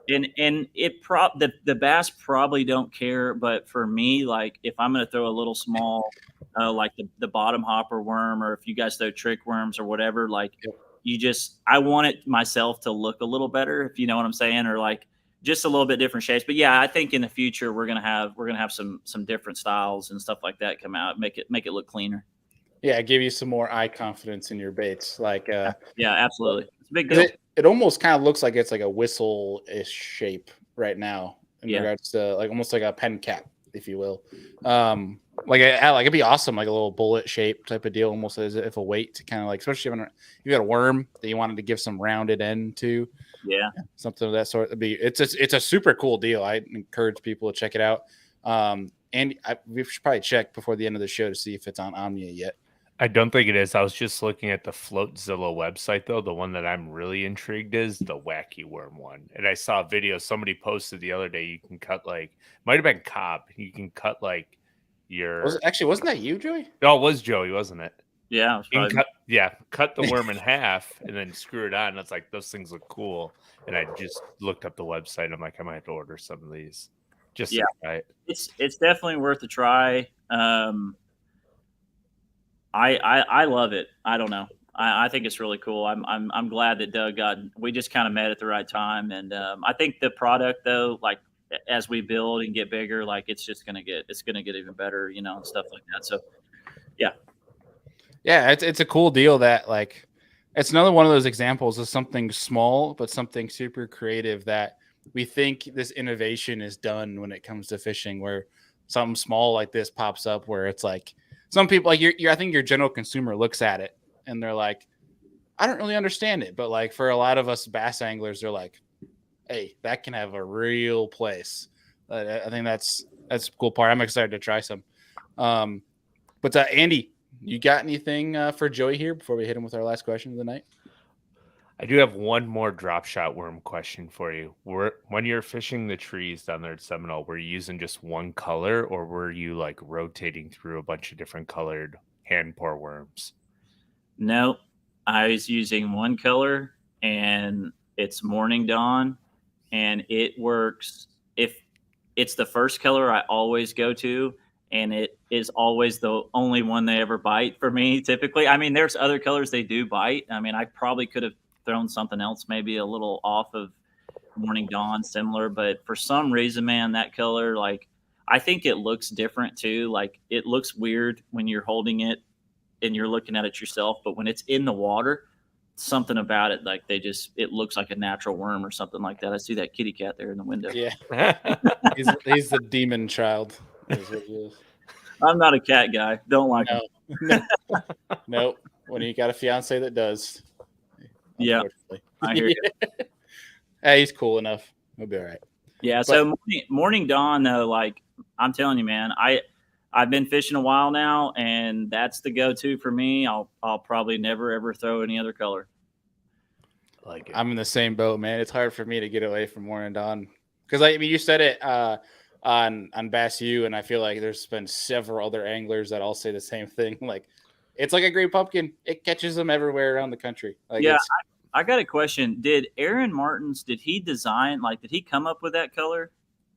And the bass probably don't care, but for me, like if I'm going to throw a little small, like the bottom hopper worm, or if you guys throw trick worms or whatever, like I want it myself to look a little better, if you know what I'm saying, or like just a little bit different shapes. But yeah, I think in the future we're gonna have some different styles and stuff like that come out, make it look cleaner. Yeah, give you some more eye confidence in your baits. Like yeah, absolutely, it's a big deal. It almost kind of looks like it's like a whistle-ish shape right now in regards to like almost like a pen cap, if you will. Like it'd be awesome, like a little bullet shape type of deal, almost as if a weight to kind of like, especially if you got a worm that you wanted to give some rounded end to. Yeah. Something of that sort. It's a super cool deal. I encourage people to check it out. And we should probably check before the end of the show to see if it's on Omnia yet. I don't think it is. I was just looking at the Floatzilla website, though. The one that I'm really intrigued is the Wacky Worm one. And I saw a video somebody posted the other day. You can cut might have been Cobb. You can cut Wasn't that you, Joey? No, it was Joey, wasn't it? Yeah. Cut the worm in half and then screw it on. It's like, those things look cool. And I just looked up the website. I'm like, I might have to order some of these. Just to try it. It's definitely worth a try. I love it. I don't know. I think it's really cool. I'm glad that Doug we just kind of met at the right time. And I think the product though, like as we build and get bigger, like it's going to get even better, and stuff like that. So yeah. Yeah. It's a cool deal that like, it's another one of those examples of something small, but something super creative that we think this innovation is done when it comes to fishing, where something small like this pops up where it's like, some people like I think your general consumer looks at it and they're like, I don't really understand it. But like for a lot of us bass anglers, they're like, hey, that can have a real place. I think that's a cool part. I'm excited to try some. But Andy, you got anything for Joey here before we hit him with our last question of the night? I do have one more Dropshot Worm question for you. When you're fishing the trees down there at Seminole, were you using just one color, or were you like rotating through a bunch of different colored hand pour worms? No, I was using one color, and it's Morning Dawn, and it works. If it's the first color I always go to, and it is always the only one they ever bite for me, typically. I mean, there's other colors they do bite. I mean, I probably could have thrown something else maybe a little off of Morning Dawn, similar, but for some reason, man, that color, like, I think it looks different too. Like, it looks weird when you're holding it and you're looking at it yourself, but when it's in the water, something about it, like it looks like a natural worm or something like that. I see that kitty cat there in the window. Yeah. he's the demon child. Is what he is. I'm not a cat guy. Don't like him. Nope. When you got a fiance that does. Yeah, I hear you. Hey, he's cool enough. He'll be all right. Yeah. So Morning Dawn, though, like I'm telling you, man, I've been fishing a while now, and that's the go-to for me. I'll probably never ever throw any other color. Like it. I'm in the same boat, man. It's hard for me to get away from Morning Dawn because I mean, you said it on Bass U, and I feel like there's been several other anglers that all say the same thing. Like, it's like a great pumpkin. It catches them everywhere around the country. Like, yeah, I got a question. Did Aaron Martins, did he come up with that color?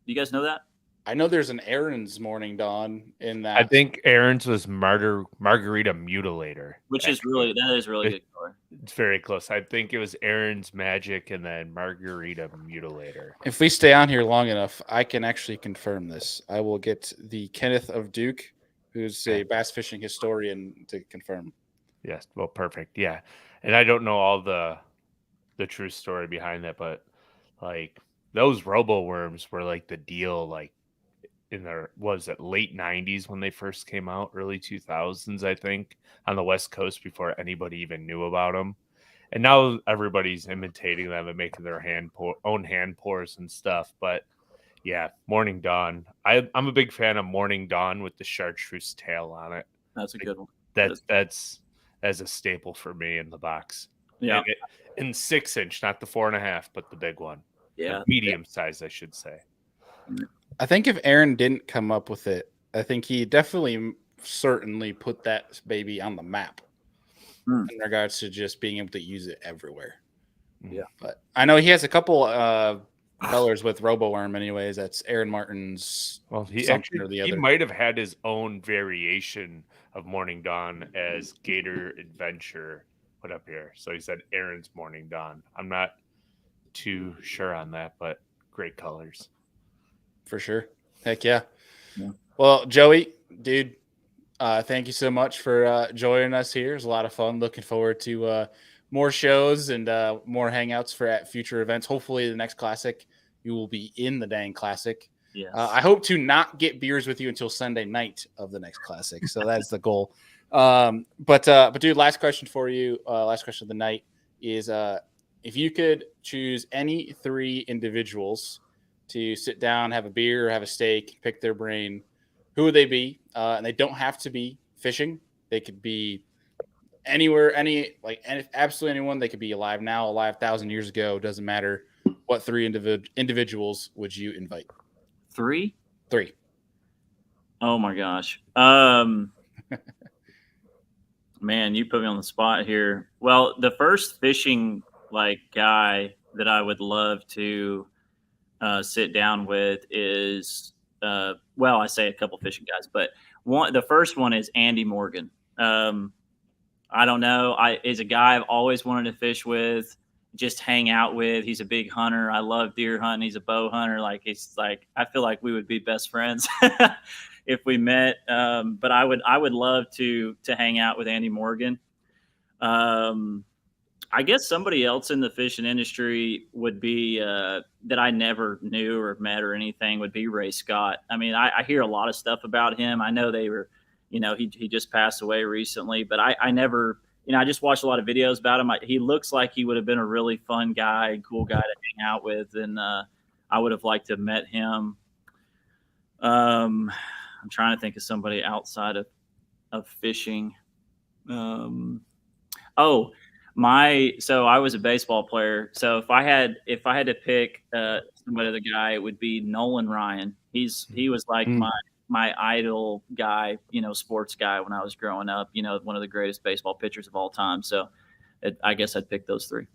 Do you guys know that? I know there's an Aaron's Morning Dawn in that. I think Aaron's was Margarita Mutilator. That is really good color. It's very close. I think it was Aaron's Magic and then Margarita Mutilator. If we stay on here long enough, I can actually confirm this. I will get the Kenneth of Duke, who's a bass fishing historian, to confirm. Yes. Well, perfect. Yeah. And I don't know all the true story behind that, but like those robo worms were like the deal, like in their, was it late 90s when they first came out, early 2000s, I think, on the West Coast before anybody even knew about them. And now everybody's imitating them and making their own hand pours and stuff. But yeah, Morning Dawn. I'm a big fan of Morning Dawn with the chartreuse tail on it. That's a good one. That's a staple for me in the box. Yeah. In 6-inch, not the 4.5, but the big one. Yeah. The medium size, I should say. I think if Aaron didn't come up with it, I think he certainly put that baby on the map in regards to just being able to use it everywhere. Yeah. But I know he has a couple colors with RoboWorm anyways. That's Aaron Martin's. Well, he might have had his own variation of Morning Dawn as Gator Adventure put up here. So he said Aaron's Morning Dawn. I'm not too sure on that, but great colors. For sure. Heck yeah. Well, Joey, dude, thank you so much for joining us here. It was a lot of fun. Looking forward to more shows and more hangouts at future events. Hopefully the next Classic, you will be in the dang Classic. Yes. I hope to not get beers with you until Sunday night of the next classic. So that's the goal. But dude, last question for you. Last question of the night is if you could choose any 3 individuals to sit down, have a beer, have a steak, pick their brain, who would they be? And they don't have to be fishing. They could be anywhere, absolutely anyone. They could be alive now, alive 1,000 years ago. Doesn't matter. What 3 individuals would you invite? 3? 3. Oh my gosh. Man, you put me on the spot here. Well, the first fishing guy that I would love to sit down with is I say a couple fishing guys, but the first one is Andy Morgan. I don't know. He's a guy I've always wanted to fish with, just hang out with. He's a big hunter. I love deer hunting. He's a bow hunter. I feel like we would be best friends if we met. But I would love to hang out with Andy Morgan. I guess somebody else in the fishing industry would be that I never knew or met or anything would be Ray Scott. I mean, I hear a lot of stuff about him. I know they were, he just passed away recently, but I never, I just watched a lot of videos about him. He looks like he would have been a really fun guy, cool guy to hang out with. And I would have liked to have met him. I'm trying to think of somebody outside of fishing. So I was a baseball player. So if I had to pick somebody, the guy, it would be Nolan Ryan. He was like my idol guy, sports guy when I was growing up, one of the greatest baseball pitchers of all time. So I guess I'd pick those 3.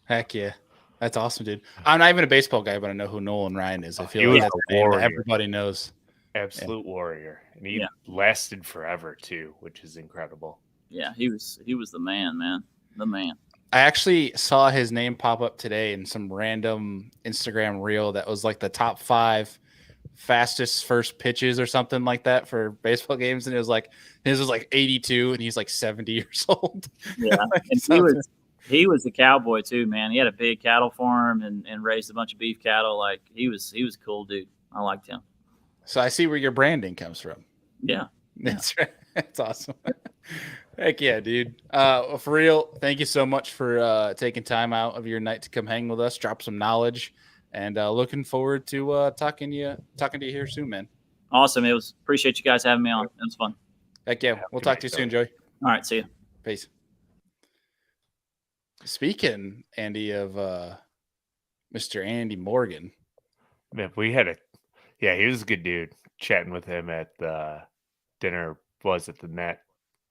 Heck yeah. That's awesome, dude. I'm not even a baseball guy, but I know who Nolan Ryan is. I feel like that's a warrior. Everybody knows. Absolute warrior. And he lasted forever too, which is incredible. Yeah, he was the man. The man. I actually saw his name pop up today in some random Instagram reel that was like the top 5 fastest first pitches or something like that for baseball games, and it was like his was like 82 and he's like 70 years old. Yeah. And he was the cowboy too, man. He had a big cattle farm and raised a bunch of beef cattle. Like he was a cool dude. I liked him. So I see where your branding comes from. Yeah. That's right. That's awesome. Heck yeah, dude. For real, thank you so much for taking time out of your night to come hang with us, drop some knowledge, and looking forward to talking to you here soon, man. Awesome. Appreciate you guys having me on. It was fun. Heck yeah. We'll talk to you soon, Joey. All right. See you. Peace. Speaking, Andy, of Mr. Andy Morgan. Man, he was a good dude. Chatting with him at the dinner at the net.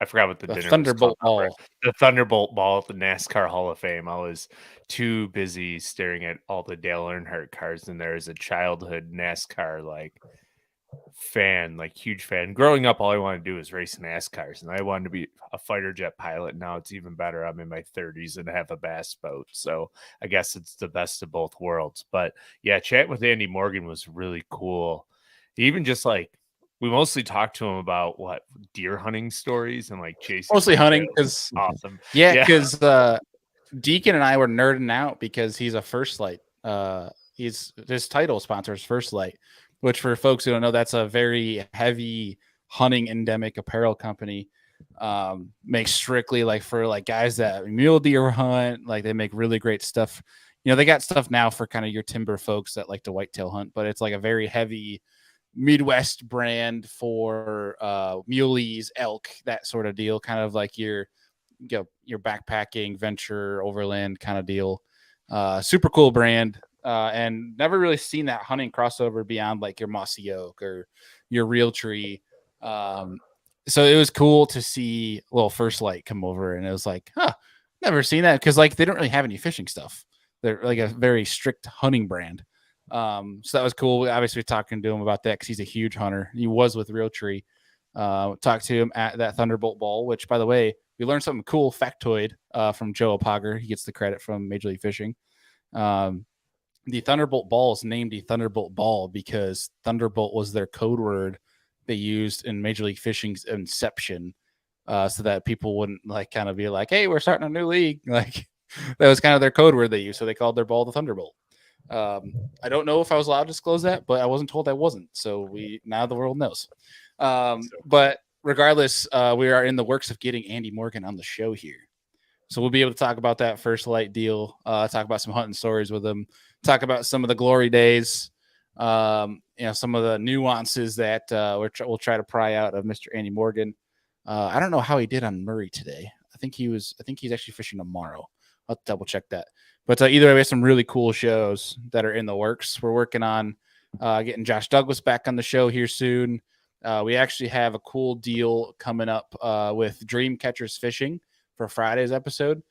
I forgot what the dinner Thunderbolt was Ball. The Thunderbolt Ball at the NASCAR Hall of Fame. I was too busy staring at all the Dale Earnhardt cars, and there as a childhood NASCAR fan, huge fan. Growing up, all I wanted to do was race NASCARs, and I wanted to be a fighter jet pilot. Now it's even better. I'm in my 30s and have a bass boat, so I guess it's the best of both worlds. But yeah, chatting with Andy Morgan was really cool. Even just we mostly talked to him about deer hunting stories and chasing. Mostly hunting, because awesome. Yeah, because Deacon and I were nerding out because he's a First Light. His title sponsor is First Light, which for folks who don't know, that's a very heavy hunting endemic apparel company. Makes strictly for guys that mule deer hunt. They make really great stuff. They got stuff now for kind of your timber folks that like to whitetail hunt, but it's a very heavy Midwest brand for muleys, elk, that sort of deal, kind of your backpacking venture overland kind of deal. Super cool brand, and never really seen that hunting crossover beyond your mossy oak or your real tree. So it was cool to see First Light come over, and it was never seen that, because they don't really have any fishing stuff. They're a very strict hunting brand. So that was cool. We obviously talking to him about that because he's a huge hunter. He was with Realtree. Talked to him at that Thunderbolt Ball, which, by the way, we learned something cool factoid from Joe Opager. He gets the credit from Major League Fishing. The Thunderbolt Ball is named the Thunderbolt Ball because Thunderbolt was their code word they used in Major League Fishing's inception, so that people wouldn't kind of be hey, we're starting a new league. That was kind of their code word they used. So they called their ball the Thunderbolt. I don't know if I was allowed to disclose that, but I wasn't told I wasn't. So now the world knows. But regardless, we are in the works of getting Andy Morgan on the show here. So we'll be able to talk about that First Light deal, talk about some hunting stories with him, talk about some of the glory days, some of the nuances that we'll try to pry out of Mr. Andy Morgan. I don't know how he did on Murray today. I think he's actually fishing tomorrow. I'll double check that. But either way, we have some really cool shows that are in the works. We're working on getting Josh Douglas back on the show here soon. We actually have a cool deal coming up with Dream Catchers Fishing for Friday's episode.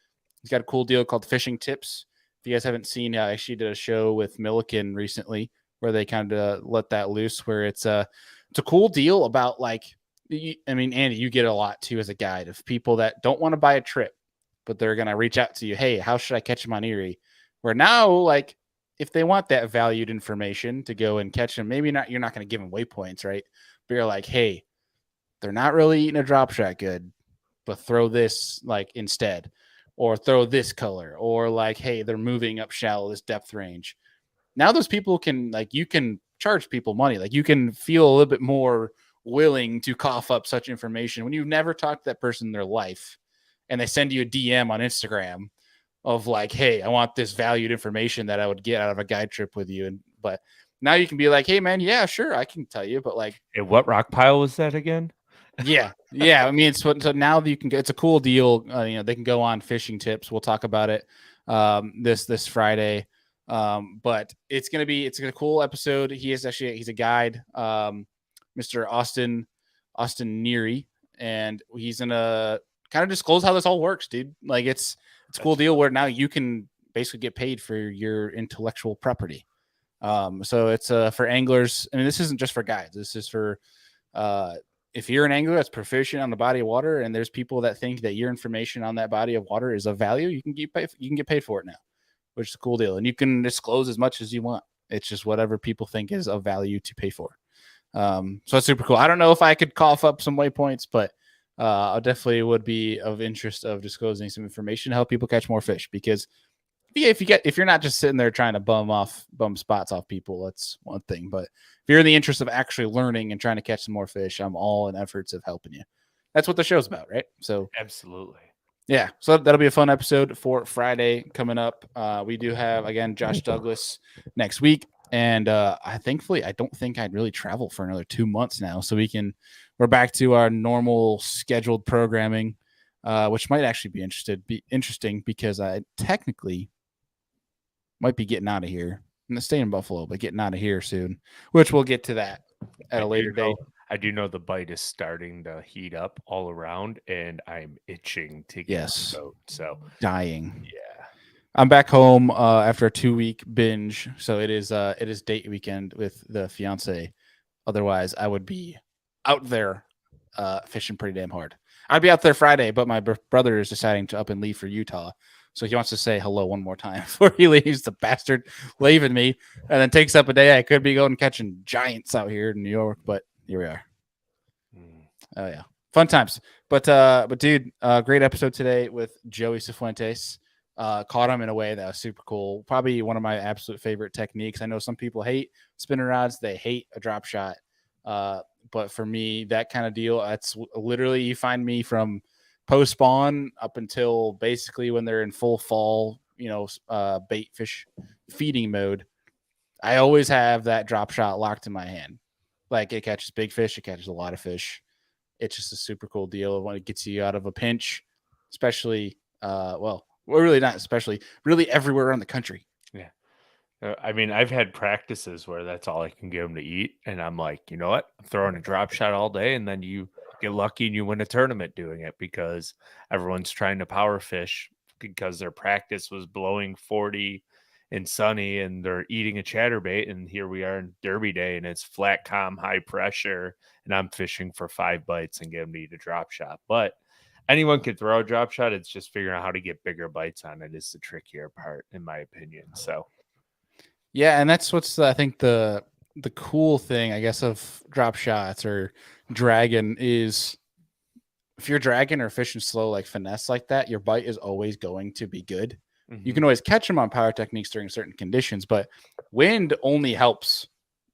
He's got a cool deal called Fishing Tips. If you guys haven't seen, I actually did a show with Milliken recently where they kind of let that loose, where it's a cool deal about Andy, you get a lot too as a guide of people that don't want to buy a trip, but they're going to reach out to you. Hey, how should I catch them on Erie? Where now, if they want that valued information to go and catch them, maybe not, you're not going to give them waypoints, right? But you're like, hey, they're not really eating a drop shot good, but throw this instead, or throw this color, or hey, they're moving up shallow, this depth range. Now those people can you can charge people money. You can feel a little bit more willing to cough up such information when you've never talked to that person in their life and they send you a DM on Instagram of hey, I want this valued information that I would get out of a guide trip with you. But now you can be like, hey man, yeah, sure, I can tell you, but hey, what rock pile was that again? Yeah. I mean, so now you can get, it's a cool deal. They can go on Fishing Tips. We'll talk about it this Friday. But it's a cool episode. He's a guide, Mr. Austin Neary, and he's gonna kind of disclose how this all works, dude. It's a cool deal where now you can basically get paid for your intellectual property. So it's for anglers. I mean, this isn't just for guides. This is for if you're an angler that's proficient on the body of water, and there's people that think that your information on that body of water is of value, you can get paid for it now, which is a cool deal. And you can disclose as much as you want. It's just whatever people think is of value to pay for. So it's super cool. I don't know if I could cough up some waypoints, but I definitely would be of interest of disclosing some information to help people catch more fish. Because if you're not just sitting there trying to bum spots off people, that's one thing. But if you're in the interest of actually learning and trying to catch some more fish, I'm all in efforts of helping you. That's what the show's about, right? So absolutely. Yeah, so that'll be a fun episode for Friday coming up. We do have, again, Josh Douglas next week. And I don't think I'd really travel for another 2 months now. So we're back to our normal scheduled programming, which might actually be interesting because I technically might be getting out of here. I'm going to stay in Buffalo, but getting out of here soon, which we'll get to that at a later date. I do know the bite is starting to heat up all around, and I'm itching to get to the boat. So dying. Yeah. I'm back home after a 2-week binge. So it is date weekend with the fiance. Otherwise, I would be out there fishing pretty damn hard. I'd be out there Friday, but my brother is deciding to up and leave for Utah. So he wants to say hello one more time before he leaves, the bastard, leaving me, and then takes up a day. I could be going catching giants out here in New York, but here we are. Oh yeah, fun times. But dude, great episode today with Joey Cifuentes. Caught him in a way that was super cool. Probably one of my absolute favorite techniques. I know some people hate spinner rods; they hate a drop shot. But for me, that kind of deal, that's literally you find me from post spawn up until basically when they're in full fall, bait fish feeding mode. I always have that drop shot locked in my hand. It catches big fish, it catches a lot of fish. It's just a super cool deal when it gets you out of a pinch, especially, really not especially, really everywhere around the country. Yeah. I mean, I've had practices where that's all I can get them to eat. And I'm like, you know what? I'm throwing a drop shot all day. And then you get lucky and you win a tournament doing it because everyone's trying to power fish because their practice was blowing 40 and sunny and they're eating a chatterbait. And here we are in Derby day and it's flat, calm, high pressure. And I'm fishing for 5 bites and get them to eat a drop shot. But anyone can throw a drop shot. It's just figuring out how to get bigger bites on it is the trickier part, in my opinion. So. Yeah, and that's what's I think the cool thing, I guess, of drop shots or dragging is if you're dragging or fishing slow like finesse like that, your bite is always going to be good. You can always catch them on power techniques during certain conditions, but wind only helps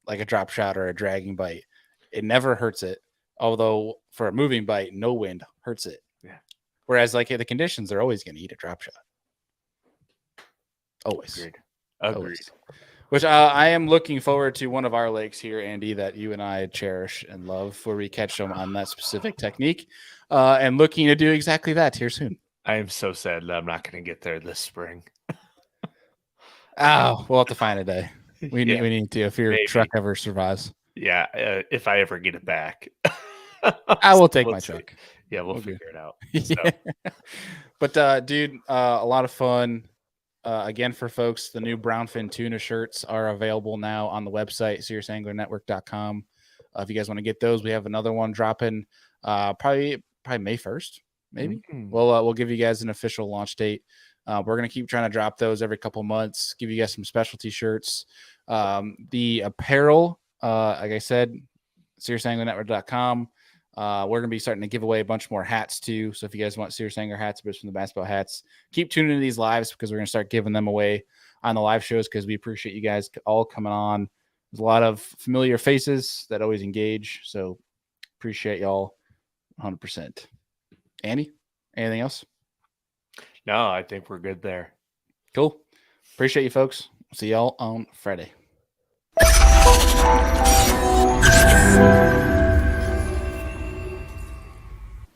like a drop shot or a dragging bite. It never hurts it. Although for a moving bite, no wind hurts it. Yeah. Whereas like the conditions, they're always going to eat a drop shot. Always. Agreed. Always. Which I am looking forward to one of our lakes here, Andy, that you and I cherish and love, where we catch them on that specific technique, and looking to do exactly that here soon. I am so sad that I'm not going to get there this spring. Oh, we'll have to find a day. We need to if your truck ever survives. Yeah, if I ever get it back. I will take my truck. Yeah, we'll figure it out. Yeah. But dude, a lot of fun. Again, for folks, the new brownfin tuna shirts are available now on the website, SeriousAnglerNetwork.com. If you guys want to get those, we have another one dropping probably May 1st, maybe. We'll give you guys an official launch date. We're going to keep trying to drop those every couple months, give you guys some specialty shirts. The apparel, like I said, SeriousAnglerNetwork.com. We're going to be starting to give away a bunch more hats too. So if you guys want Serious Angler hats, but from the Bass Boat hats, keep tuning into these lives because we're going to start giving them away on the live shows because we appreciate you guys all coming on. There's a lot of familiar faces that always engage. So appreciate y'all 100%. Andy, anything else? No, I think we're good there. Cool. Appreciate you folks. See y'all on Friday.